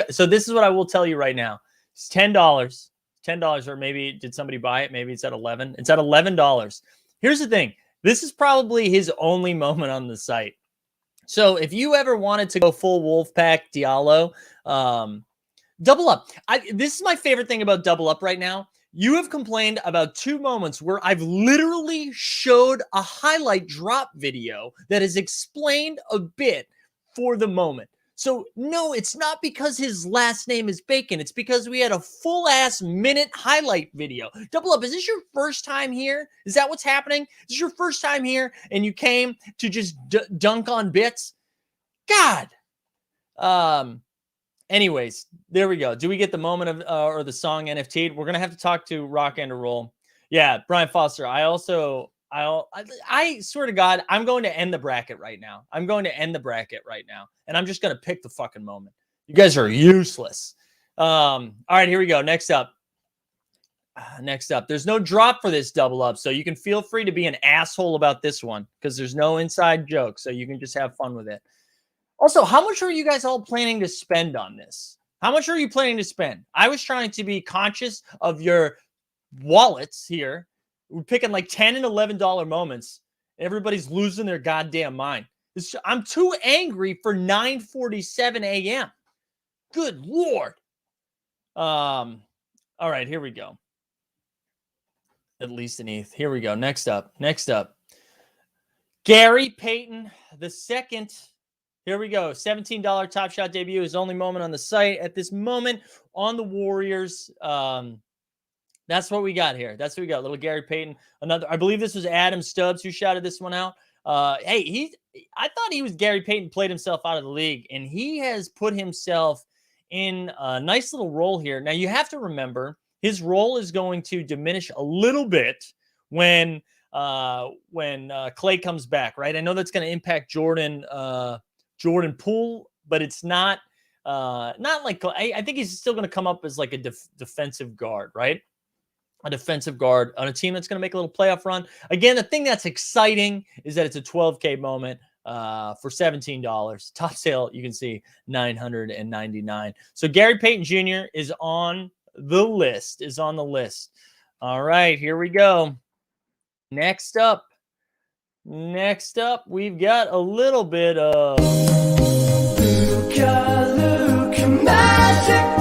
So this is what I will tell you right now. It's $10. $10, or maybe did somebody buy it? Maybe it's at 11. It's at $11. Here's the thing. This is probably his only moment on the site. So if you ever wanted to go full Wolfpack Diallo, double up. This is my favorite thing about double up right now. You have complained about 2 moments where I've literally showed a highlight drop video that has explained a bit for the moment. So no, it's not because his last name is Bacon. It's because we had a full-ass minute highlight video. Double up, is this your first time here? Is that what's happening? Is this your first time here and you came to just dunk on bits? God. Anyways, there we go. Do we get the moment of or the song NFT'd? We're going to have to talk to Rock and Roll. Yeah, Brian Foster. I swear to God, I'm going to end the bracket right now. And I'm just going to pick the fucking moment. You guys are useless. All right, here we go. Next up. There's no drop for this double up, so you can feel free to be an asshole about this one because there's no inside joke, so you can just have fun with it. Also, how much are you guys all planning to spend on this? How much are you planning to spend? I was trying to be conscious of your wallets here. We're picking like $10 and $11 moments. Everybody's losing their goddamn mind. I'm too angry for 9:47 a.m. Good Lord. All right, here we go. At least an ETH. Here we go. Next up. Gary Payton the second. Here we go. $17 Top Shot debut. His only moment on the site at this moment on the Warriors. That's what we got here. That's what we got. Little Gary Payton. Another. I believe this was Adam Stubbs who shouted this one out. I thought he was Gary Payton played himself out of the league, and he has put himself in a nice little role here. Now you have to remember his role is going to diminish a little bit when Clay comes back, right? I know that's going to impact Jordan Poole, but it's not like I think he's still going to come up as like a defensive guard, right? A defensive guard on a team that's going to make a little playoff run. Again, the thing that's exciting is that it's a 12K moment for $17. Top sale, you can see $999. So Gary Payton Jr. is on the list. All right, here we go. Next up, we've got a little bit of Luka magic.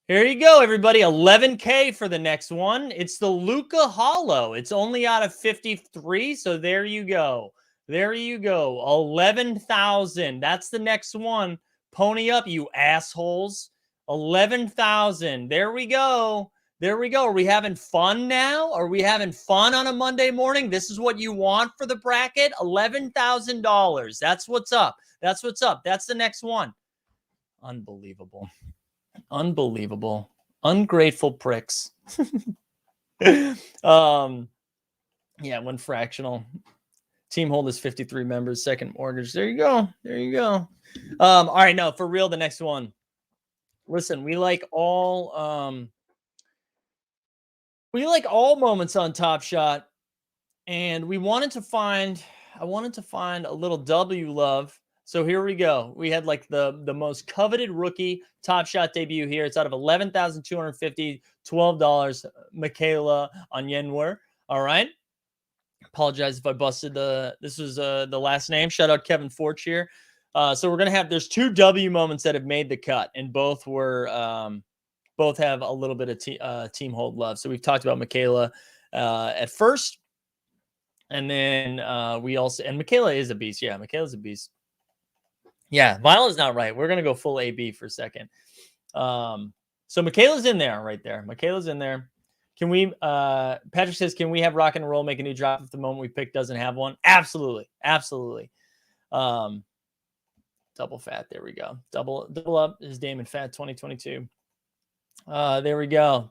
Here you go, everybody. 11K for the next one. It's the Luka Hollow. It's only out of 53, so there you go. 11,000. That's the next one. Pony up, you assholes. 11,000. There we go. Are we having fun now? Are we having fun on a Monday morning? This is what you want for the bracket? $11,000. That's what's up. That's the next one. Unbelievable. Ungrateful pricks. Yeah, one fractional. Team hold is 53 members, second mortgage. There you go. All right, no, for real, the next one. Listen, we like all moments on Top Shot, and I wanted to find a little W love. So here we go. We had like the most coveted rookie Top Shot debut here. It's out of 11,250, $12. Michaela Onyenwer. All right. Apologize if I busted this was the last name. Shout out Kevin Forch here. So we're gonna have there's 2 W moments that have made the cut, and both have a little bit of team hold love. So we've talked about Michaela at first, and then Michaela is a beast. Yeah, Michaela's a beast. Yeah, Viola's not right. We're gonna go full AB for a second. So Michaela's in there right there. Can we, Patrick says, can we have Rock and Roll make a new drop if the moment we pick doesn't have one? Absolutely. Double fat. There we go. Double up is Damon Fat 2022. There we go.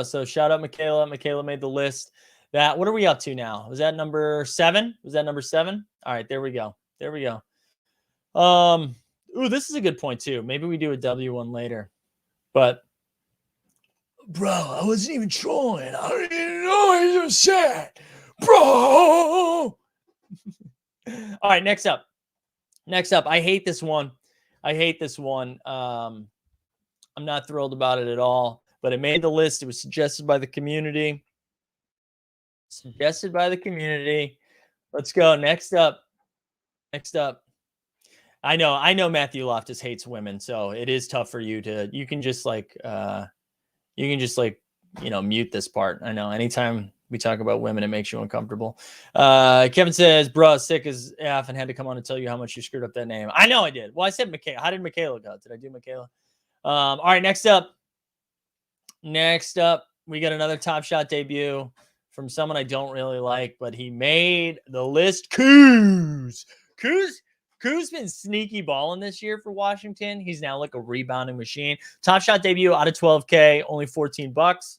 So shout out Michaela. Michaela made the list. What are we up to now? Was that number 7? All right, there we go. Ooh, this is a good point too. Maybe we do a W one later, but bro, I wasn't even trolling. I didn't even know what you said, bro. All right, next up. Next up, I hate this one. I'm not thrilled about it at all, but it made the list. It was suggested by the community. Let's go. Next up. I know Matthew Loftus hates women, so it is tough for you to, you can just mute this part. I know anytime we talk about women, it makes you uncomfortable. Kevin says, bruh, sick as F and had to come on and tell you how much you screwed up that name. I know I did. Well, I said Michaela. How did Michaela go? Did I do Michaela? All right, next up, we got another Top Shot debut from someone I don't really like, but he made the list. Kuz been sneaky balling this year for Washington. He's now like a rebounding machine. Top Shot debut out of 12K, only $14.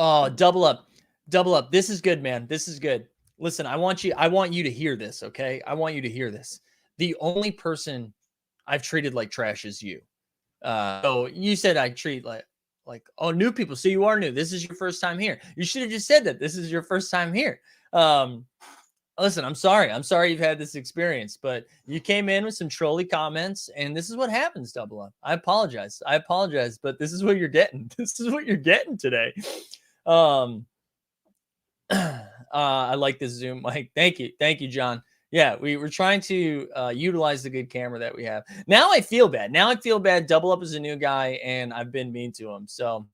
Oh, double up. This is good, man. This is good. Listen, I want you to hear this, okay? I want you to hear this. The only person I've treated like trash is you. So you said I treat like new people. So you are new. This is your first time here. You should have just said that this is your first time here. Listen, I'm sorry you've had this experience, but you came in with some trolly comments, and this is what happens, Double Up. I apologize, but this is what you're getting. This is what you're getting today. I like this Zoom mic. Thank you, John. Yeah, we were trying to utilize the good camera that we have. Now I feel bad. Double Up is a new guy, and I've been mean to him. So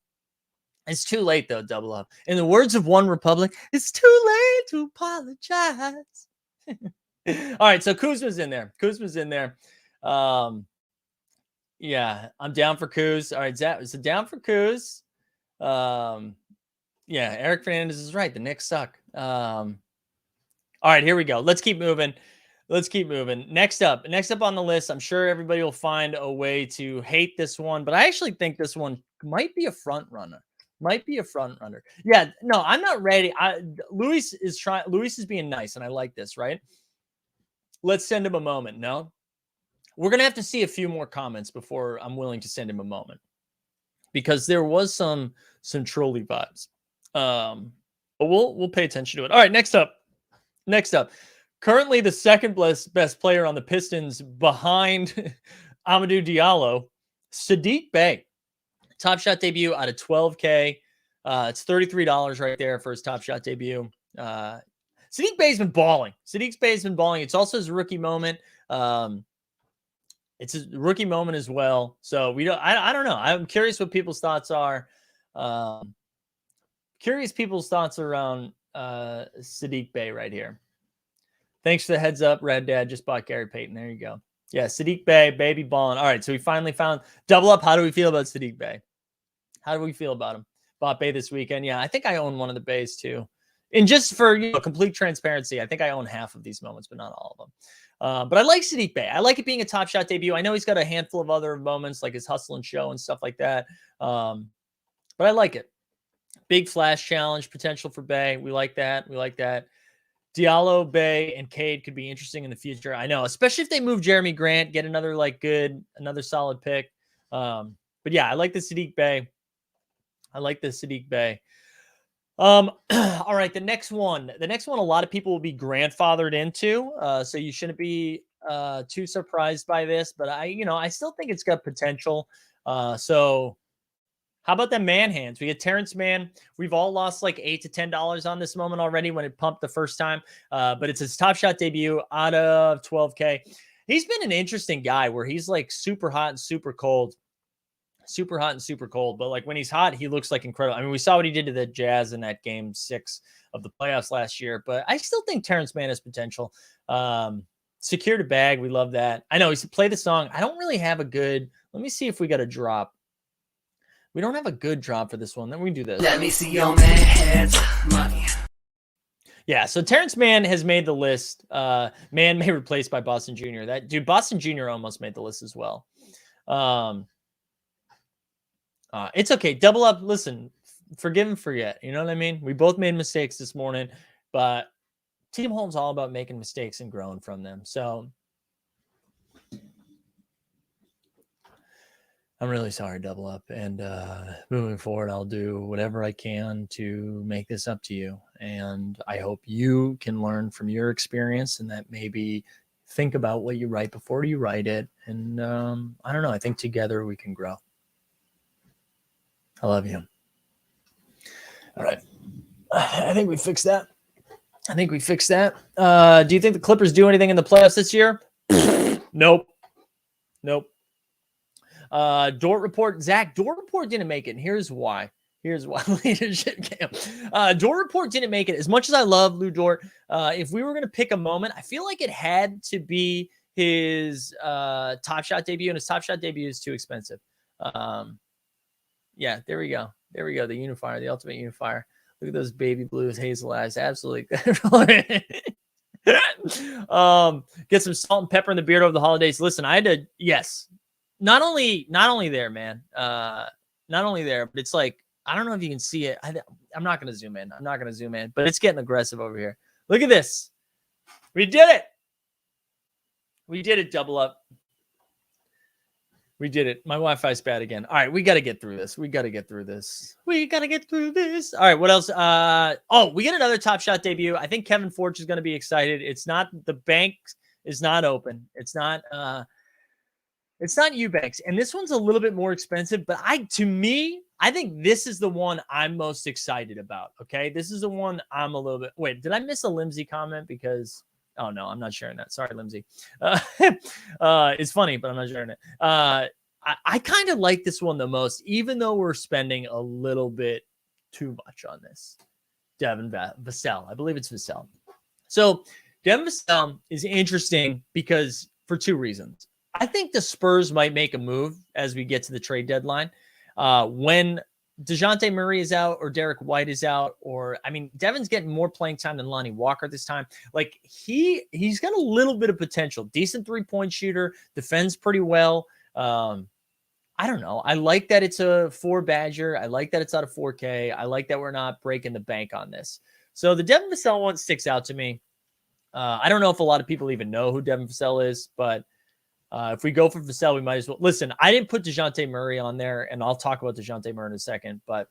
it's too late, though, Double Up. In the words of One Republic, it's too late to apologize. All right, so Kuzma's in there. Yeah, I'm down for Kuz. All right, is it down for Kuz? Yeah, Eric Fernandez is right. The Knicks suck. All right, here we go. Let's keep moving. Next up on the list, I'm sure everybody will find a way to hate this one, but I actually think this one might be a front runner. Yeah, no, I'm not ready. Luis is being nice, and I like this, right? Let's send him a moment. No, we're going to have to see a few more comments before I'm willing to send him a moment, because there was some trolley vibes. But we'll pay attention to it. All right, next up. Currently the second best player on the Pistons behind Amadou Diallo, Saddiq Bey. Top Shot debut out of 12K. It's $33 right there for his Top Shot debut. Saddiq Bey's been balling. It's also his rookie moment. It's his rookie moment as well. So I don't know. I'm curious what people's thoughts are. Curious people's thoughts around Saddiq Bey right here. Thanks for the heads up. Red Dad just bought Gary Payton. There you go. Yeah, Saddiq Bey, baby balling. All right, so we finally found Double Up. How do we feel about Saddiq Bey? How do we feel about him? Bought Bey this weekend. Yeah, I think I own one of the Beys too. And just for complete transparency, I think I own half of these moments, but not all of them. But I like Saddiq Bey. I like it being a Top Shot debut. I know he's got a handful of other moments like his hustle and show and stuff like that. But I like it. Big flash challenge potential for Bey. We like that. Diallo, Bey, and Cade could be interesting in the future. I know, especially if they move Jeremy Grant, get another solid pick. But yeah, I like the Saddiq Bey. All right, the next one, a lot of people will be grandfathered into. So you shouldn't be too surprised by this, but I still think it's got potential. So how about them man hands? We get Terrence Mann. We've all lost like $8 to $10 on this moment already when it pumped the first time. But it's his Top Shot debut out of 12K. He's been an interesting guy where he's like super hot and super cold. But like when he's hot, he looks like incredible. I mean, we saw what he did to the Jazz in that game 6 of the playoffs last year, but I still think Terrence Mann has potential. Secured a bag. We love that. I know he's played the song. I don't really have a good, let me see if we got a drop. We don't have a good drop for this one. Then we do this. Let me see your man's money. Yeah, so Terrence Mann has made the list. Mann may replaced by Boston Jr. Boston Jr. almost made the list as well. It's okay. Double Up. Listen, forgive and forget. You know what I mean? We both made mistakes this morning, but Team Holm's all about making mistakes and growing from them. So, I'm really sorry, Double Up. And moving forward, I'll do whatever I can to make this up to you. And I hope you can learn from your experience and that maybe think about what you write before you write it. And I don't know. I think together we can grow. I love you. All right. I think we fixed that. Do you think the Clippers do anything in the playoffs this year? Nope. Dort Report. Zach, Dort Report didn't make it. And here's why. Leadership camp. Dort Report didn't make it. As much as I love Lou Dort, if we were going to pick a moment, I feel like it had to be his Top Shot debut, and his Top Shot debut is too expensive. Yeah, there we go. The unifier, the ultimate unifier. Look at those baby blues, hazel eyes. Absolutely. Get some salt and pepper in the beard over the holidays. Listen, I had to, yes. Not only there, man. Not only there, but it's like, I don't know if you can see it. I'm not going to zoom in. But it's getting aggressive over here. Look at this. We did it. Double Up. We did it. My Wi-Fi's bad again. All right, we got to get through this. All right, what else? We get another Top Shot debut. I think Kevin Forge is going to be excited. It's not, the bank is not open. It's not Eubanks. And this one's a little bit more expensive, but I think this is the one I'm most excited about. Okay. This is the one I'm a little bit, wait, did I miss a Limsey comment? Because, oh no, I'm not sharing that. Sorry, Limsey. It's funny, but I'm not sharing it. I kind of like this one the most, even though we're spending a little bit too much on this. Devin Vassell. I believe it's Vassell. So Devin Vassell is interesting because for two reasons. I think the Spurs might make a move as we get to the trade deadline. When DeJounte Murray is out or Derek White is out, Devin's getting more playing time than Lonnie Walker this time. Like he's got a little bit of potential. Decent 3-point shooter, defends pretty well. I don't know. I like that it's a 4 Badger. I like that it's out of 4K. I like that we're not breaking the bank on this. So the Devin Vassell one sticks out to me. I don't know if a lot of people even know who Devin Vassell is, but if we go for Vassell, we might as well. Listen, I didn't put DeJounte Murray on there, and I'll talk about DeJounte Murray in a second, but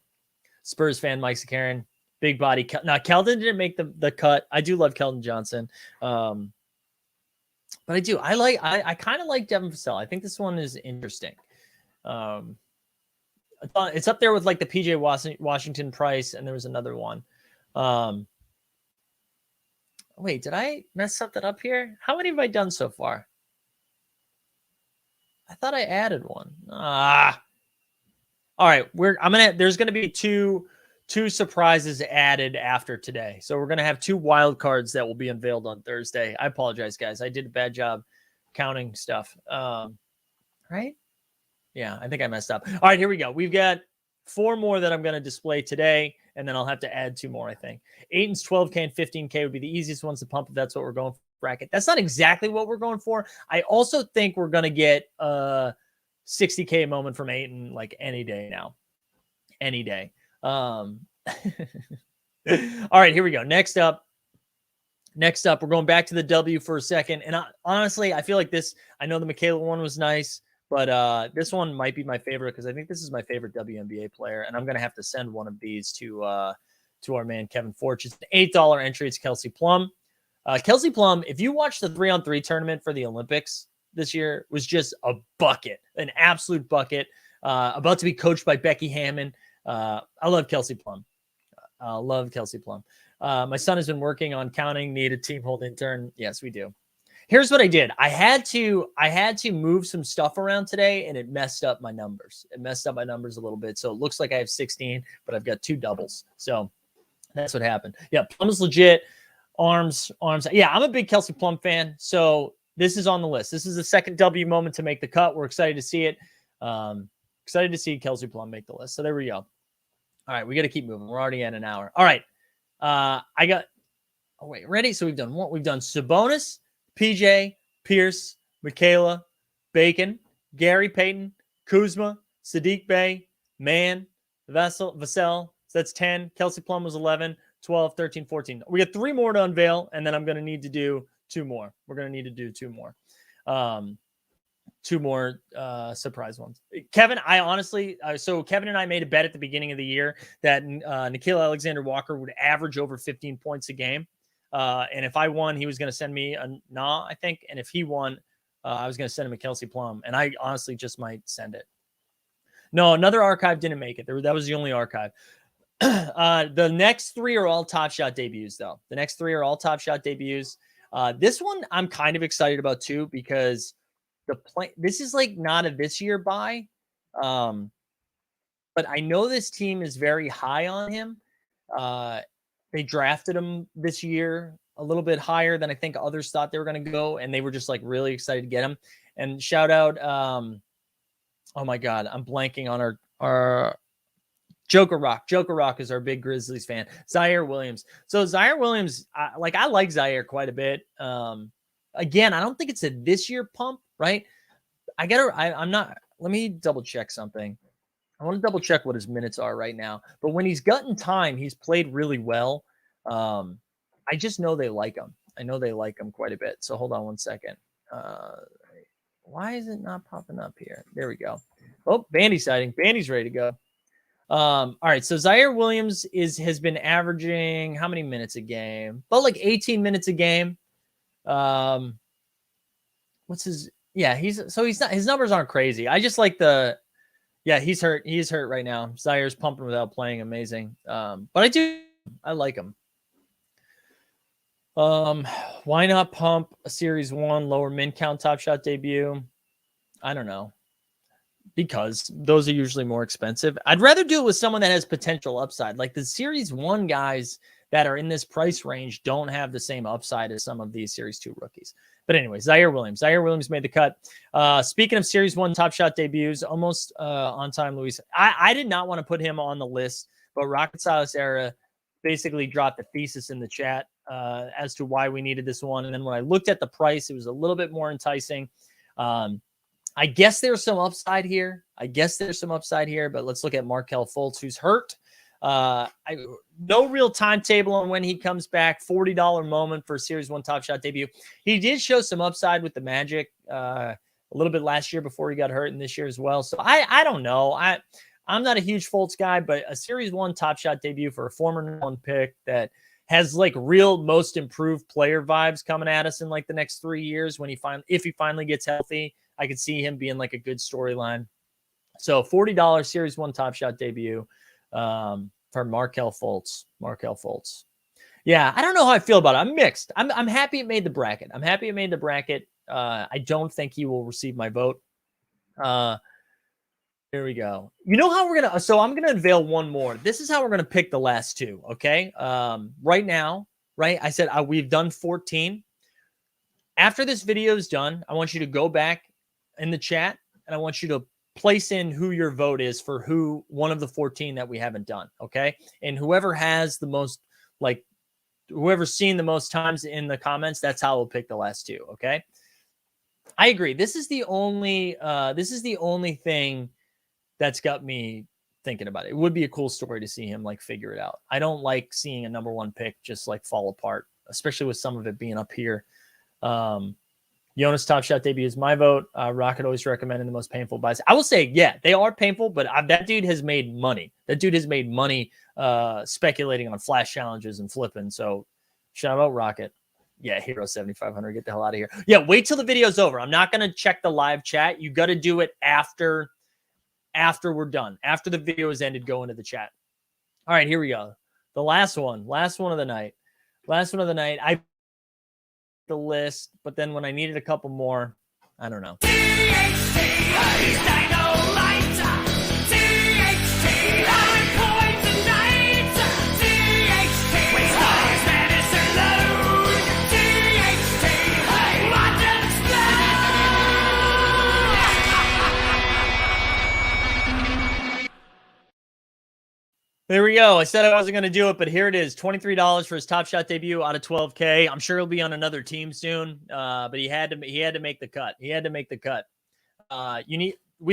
Spurs fan Mike Sakarin, big body. Now, Keldon didn't make the cut. I do love Keldon Johnson. But I do. I kind of like Devin Vassell. I think this one is interesting. It's up there with like the PJ Washington price, and there was another one. Wait, did I mess something up here? How many have I done so far? I thought I added one. All right, there's gonna be two surprises added after today. So we're gonna have 2 wild cards that will be unveiled on Thursday. I apologize, guys. I did a bad job counting stuff. Right? Yeah, I think I messed up. All right, here we go. We've got 4 more that I'm gonna display today, and then I'll have to add 2 more, I think. Aiton's 12K and 15K would be the easiest ones to pump if that's what we're going for. Bracket. That's not exactly what we're going for. I also think we're going to get a 60K moment from Ayton like any day now. Any day. All right, here we go. Next up, we're going back to the W for a second. And honestly, I feel like this, I know the Michaela one was nice, but this one might be my favorite because I think this is my favorite WNBA player. And I'm going to have to send one of these to our man, Kevin Forge. It's an $8 entry. It's Kelsey Plum. Kelsey Plum, if you watch the 3-on-3 tournament for the Olympics this year, was just a bucket, an absolute bucket. About to be coached by Becky Hammond. I love Kelsey Plum. My son has been working on counting. Need a team hold intern. Yes, we do. Here's what I did. I had to move some stuff around today, and it messed up my numbers. A little bit. So it looks like I have 16, but I've got 2 doubles. So that's what happened. Yeah, Plum is legit. Arms. Yeah, I'm a big Kelsey Plum fan. So this is on the list. This is the second W moment to make the cut. We're excited to see it. Excited to see Kelsey Plum make the list. So there we go. All right, we got to keep moving. We're already at an hour. All right. Ready? So we've done what? We've done Sabonis, PJ, Pierce, Michaela, Bacon, Gary Payton, Kuzma, Sadiq Bey, Mann, Vassell. So that's 10. Kelsey Plum was 11. 12, 13, 14. We got 3 more to unveil, and then I'm going to need to do 2 more. We're going to need to do 2 more. two more surprise ones. Kevin, I honestly, so Kevin and I made a bet at the beginning of the year that Nickeil Alexander-Walker would average over 15 points a game. And if I won, he was going to send me a nah, I think. And if he won, I was going to send him a Kelsey Plum. And I honestly just might send it. No, another archive didn't make it. That was the only archive. The next three are all Top Shot debuts, though. The next three are all Top Shot debuts. This one I'm kind of excited about, too, because this is like not a this year buy. But I know this team is very high on him. They drafted him this year a little bit higher than I think others thought they were going to go, and they were just like really excited to get him. And shout out, oh my God, I'm blanking on our Joker Rock. Joker Rock is our big Grizzlies fan. Zaire Williams. So Zaire Williams, I like Zaire quite a bit. Again, I don't think it's a this year pump, right? I'm not, let me double check something. I want to double check what his minutes are right now. But when he's gotten time, he's played really well. I just know they like him. I know they like him quite a bit. So hold on one second. Why is it not popping up here? There we go. Oh, Bandy sighting. Bandy's ready to go. All right. So Zaire Williams has been averaging how many minutes a game? About like 18 minutes a game. What's his? Yeah, he's not. His numbers aren't crazy. I just like yeah, he's hurt. He's hurt right now. Zaire's pumping without playing. Amazing. But I like him. Why not pump a series 1 lower min count Top Shot debut? I don't know. Because those are usually more expensive. I'd rather do it with someone that has potential upside. Like the series 1 guys that are in this price range don't have the same upside as some of these series 2 rookies. But anyway, Zaire Williams. Zaire Williams made the cut. Speaking of series 1 Top Shot debuts, almost on time, Luis. I did not want to put him on the list, but Rocket Silas Era basically dropped the thesis in the chat as to why we needed this one. And then when I looked at the price, it was a little bit more enticing. I guess there's some upside here. But let's look at Markelle Fultz, who's hurt. No real timetable on when he comes back. $40 moment for Series 1 Top Shot debut. He did show some upside with the Magic a little bit last year before he got hurt, and this year as well. So I don't know. I'm not a huge Fultz guy, but a Series 1 Top Shot debut for a former #1 pick that has like real most improved player vibes coming at us in like the next 3 years if he finally gets healthy. I could see him being like a good storyline. So $40 Series 1 Top Shot debut for Markelle Fultz. Yeah, I don't know how I feel about it. I'm mixed. I'm happy it made the bracket. I don't think he will receive my vote. Here we go. You know how I'm going to unveil one more. This is how we're going to pick the last two, okay? Right now, right? I said we've done 14. After this video is done, I want you to go back in the chat, and I want you to place in who your vote is for one of the 14 that we haven't done, okay? And whoever has the most, like, whoever's seen the most times in the comments, that's how we'll pick the last two, okay? I agree. This is the only thing that's got me thinking about it. It would be a cool story to see him like figure it out. I don't like seeing a #1 pick just like fall apart, especially with some of it being up here. Jonas Top Shot debut is my vote. Rocket always recommending the most painful buys. I will say, yeah, they are painful, but that dude has made money. Speculating on flash challenges and flipping. So shout out Rocket. Yeah, Hero 7500. Get the hell out of here. Yeah, wait till the video's over. I'm not going to check the live chat. You got to do it after we're done. After the video is ended, go into the chat. All right, here we go. The last one of the night. I the list, but then when I needed a couple more, I don't know. There we go. I said I wasn't going to do it, but here it is. $23 for his Top Shot debut out of 12K. I'm sure he'll be on another team soon, but he had to make the cut. We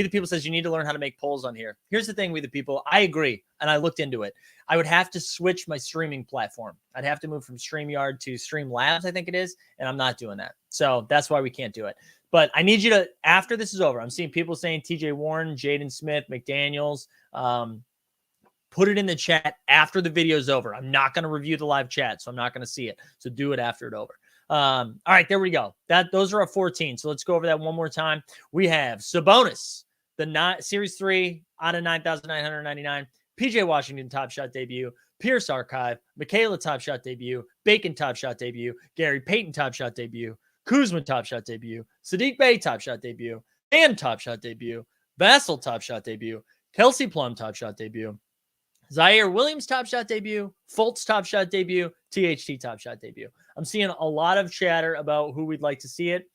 the People says you need to learn how to make polls on here. Here's the thing, We the People. I agree, and I looked into it. I would have to switch my streaming platform. I'd have to move from StreamYard to Streamlabs, I think it is, and I'm not doing that. So that's why we can't do it. But I need you to, after this is over, I'm seeing people saying TJ Warren, Jaden Smith, McDaniels. Put it in the chat after the video's over. I'm not going to review the live chat, so I'm not going to see it. So do it after it's over. All right, there we go. Those are our 14. So let's go over that one more time. We have Sabonis, Series 3 out of 9,999. PJ Washington Top Shot debut. Pierce Archive. Michaela Top Shot debut. Bacon Top Shot debut. Gary Payton Top Shot debut. Kuzma Top Shot debut. Sadiq Bey Top Shot debut. Bam Top Shot debut. Vassell Top Shot debut. Kelsey Plum Top Shot debut. Zaire Williams Top Shot debut. Fultz Top Shot debut. THT Top Shot debut. I'm seeing a lot of chatter about who we'd like to see it.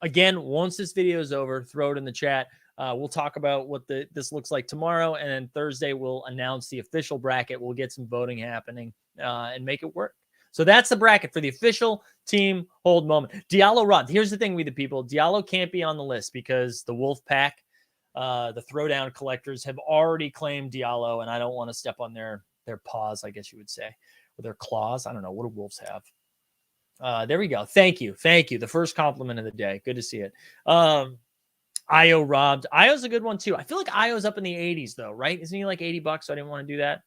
Again, once this video is over, throw it in the chat. We'll talk about what this looks like tomorrow, and then Thursday we'll announce the official bracket. We'll get some voting happening and make it work. So that's the bracket for the official team hold moment. Diallo Rob. Here's the thing with the people. Diallo can't be on the list because the Wolf Pack, the throwdown collectors, have already claimed Diallo, and I don't want to step on their paws, I guess you would say, or their claws. I don't know. What do wolves have? There we go. Thank you. Thank you. The first compliment of the day. Good to see it. Io robbed. Io's a good one too. I feel like Io's up in the 80s though, right? Isn't he like $80? So I didn't want to do that.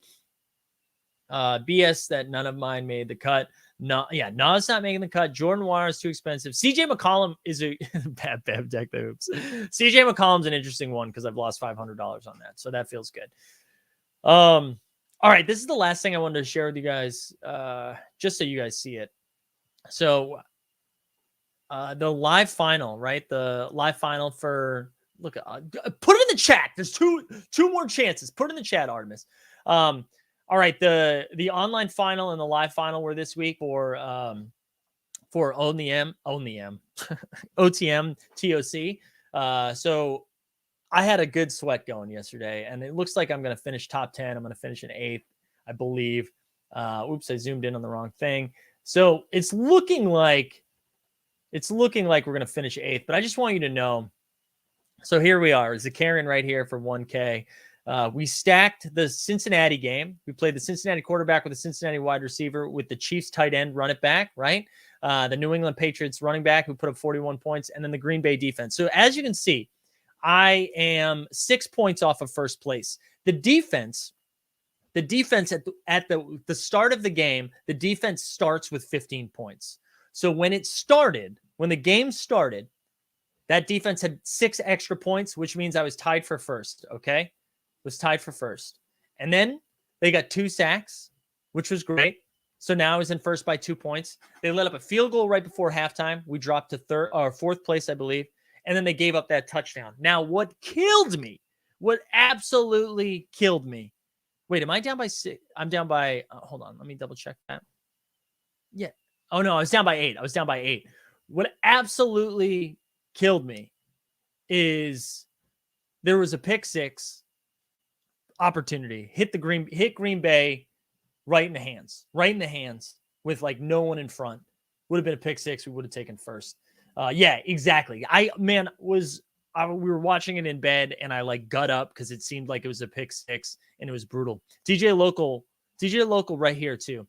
BS that none of mine made the cut. No, yeah, Nas not making the cut. Jordan Wire is too expensive. CJ McCollum is a bad deck. The hoops. CJ McCollum's an interesting one because I've lost $500 on that, so that feels good. All right, this is the last thing I wanted to share with you guys, just so you guys see it. So, the live final, right? The live final for put it in the chat. There's two more chances. Put it in the chat, Artemis. All right, the online final and the live final were this week for OTM TOC. So I had a good sweat going yesterday, and it looks like I'm going to finish top 10. I'm going to finish in 8th, I believe. Oops, I zoomed in on the wrong thing. So it's looking like we're going to finish 8th, but I just want you to know. So here we are, Zakarian right here for 1K. We stacked the Cincinnati game. We played the Cincinnati quarterback with the Cincinnati wide receiver with the Chiefs tight end run it back, right? The New England Patriots running back who put up 41 points, and then the Green Bay defense. So as you can see, I am 6 points off of first place. The defense at the start of the game, the defense starts with 15 points. So when the game started, that defense had 6 extra points, which means I was tied for first, okay? Was tied for first. And then they got 2 sacks, which was great. So now I was in first by 2 points. They let up a field goal right before halftime. We dropped to 4th place, I believe. And then they gave up that touchdown. Now, what absolutely killed me. Wait, am I down by 6? I'm down by, hold on. Let me double check that. Yeah. Oh, no, I was down by 8. What absolutely killed me is there was a pick 6 opportunity, hit Green Bay right in the hands with like no one in front. Would have been a pick 6. We would have taken first. Yeah, exactly. We were watching it in bed and I like got up because it seemed like it was a pick 6 and it was brutal. DJ Local right here too.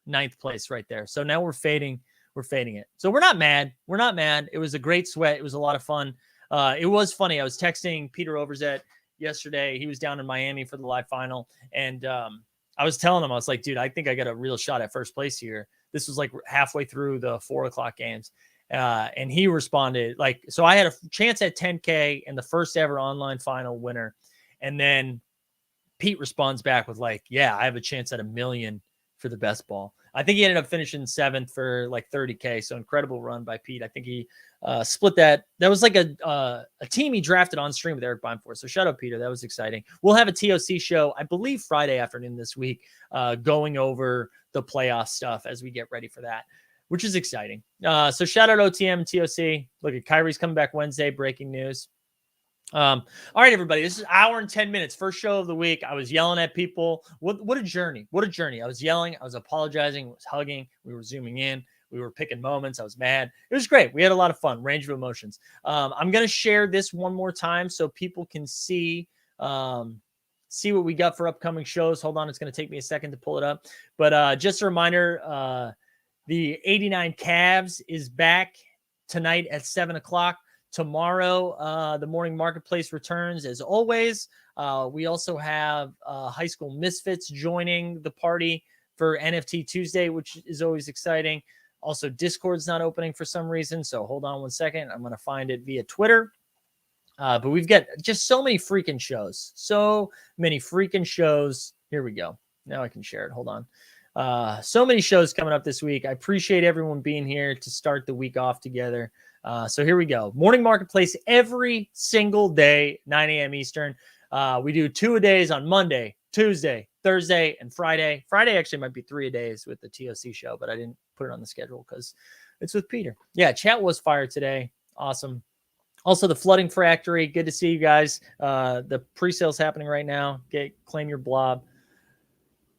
9th place right there. So now we're fading it. So we're not mad. It was a great sweat. It was a lot of fun. It was funny. I was texting Peter Overzet yesterday. He was down in Miami for the live final. And I was telling him, I was like, dude, I think I got a real shot at first place here. This was like halfway through the 4:00 games. And he responded so I had a chance at 10K and the first ever online final winner. And then Pete responds back with yeah, I have a chance at $1 million for the best ball. I think he ended up finishing 7th for like 30K. So incredible run by Pete. I think he split that. That was like a team he drafted on stream with Eric Beinfort. So shout out Peter. That was exciting. We'll have a TOC show, I believe Friday afternoon this week, going over the playoff stuff as we get ready for that, which is exciting. So shout out OTM and TOC. Look at Kyrie's coming back Wednesday. Breaking news. All right, everybody, this is 1 hour and 10 minutes. First show of the week. I was yelling at people. What a journey. I was yelling. I was apologizing. I was hugging. We were zooming in. We were picking moments. I was mad. It was great. We had a lot of fun. Range of emotions. I'm going to share this one more time so people can see what we got for upcoming shows. Hold on. It's going to take me a second to pull it up. But just a reminder, the 89 Cavs is back tonight at 7 o'clock. Tomorrow, the Morning Marketplace returns as always. We also have High School Misfits joining the party for NFT Tuesday, which is always exciting. Also, Discord's not opening for some reason, so hold on one second. I'm going to find it via Twitter. But we've got just so many freaking shows. So many freaking shows. Here we go. Now I can share it. Hold on. So many shows coming up this week. I appreciate everyone being here to start the week off together. So here we go. Morning Marketplace every single day, 9 a.m. Eastern. We do 2-a-days on Monday, Tuesday, Thursday, and Friday. Friday actually might be 3-a-days with the TOC show, but I didn't put it on the schedule because it's with Peter. Yeah, chat was fire today. Awesome. Also, the Flooding Factory. Good to see you guys. The pre-sale's happening right now. Claim your blob.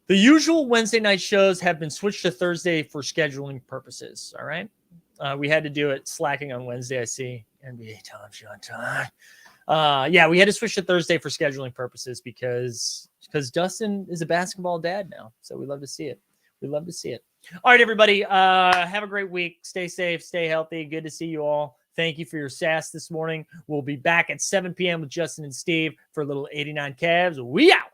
The usual Wednesday night shows have been switched to Thursday for scheduling purposes. All right. We had to do it slacking on Wednesday. I see NBA Tom, Sean Time. Yeah, we had to switch to Thursday for scheduling purposes because Dustin is a basketball dad now. So we love to see it. We love to see it. All right, everybody. Have a great week. Stay safe. Stay healthy. Good to see you all. Thank you for your sass this morning. We'll be back at 7 p.m. with Justin and Steve for a little 89 Cavs. We out.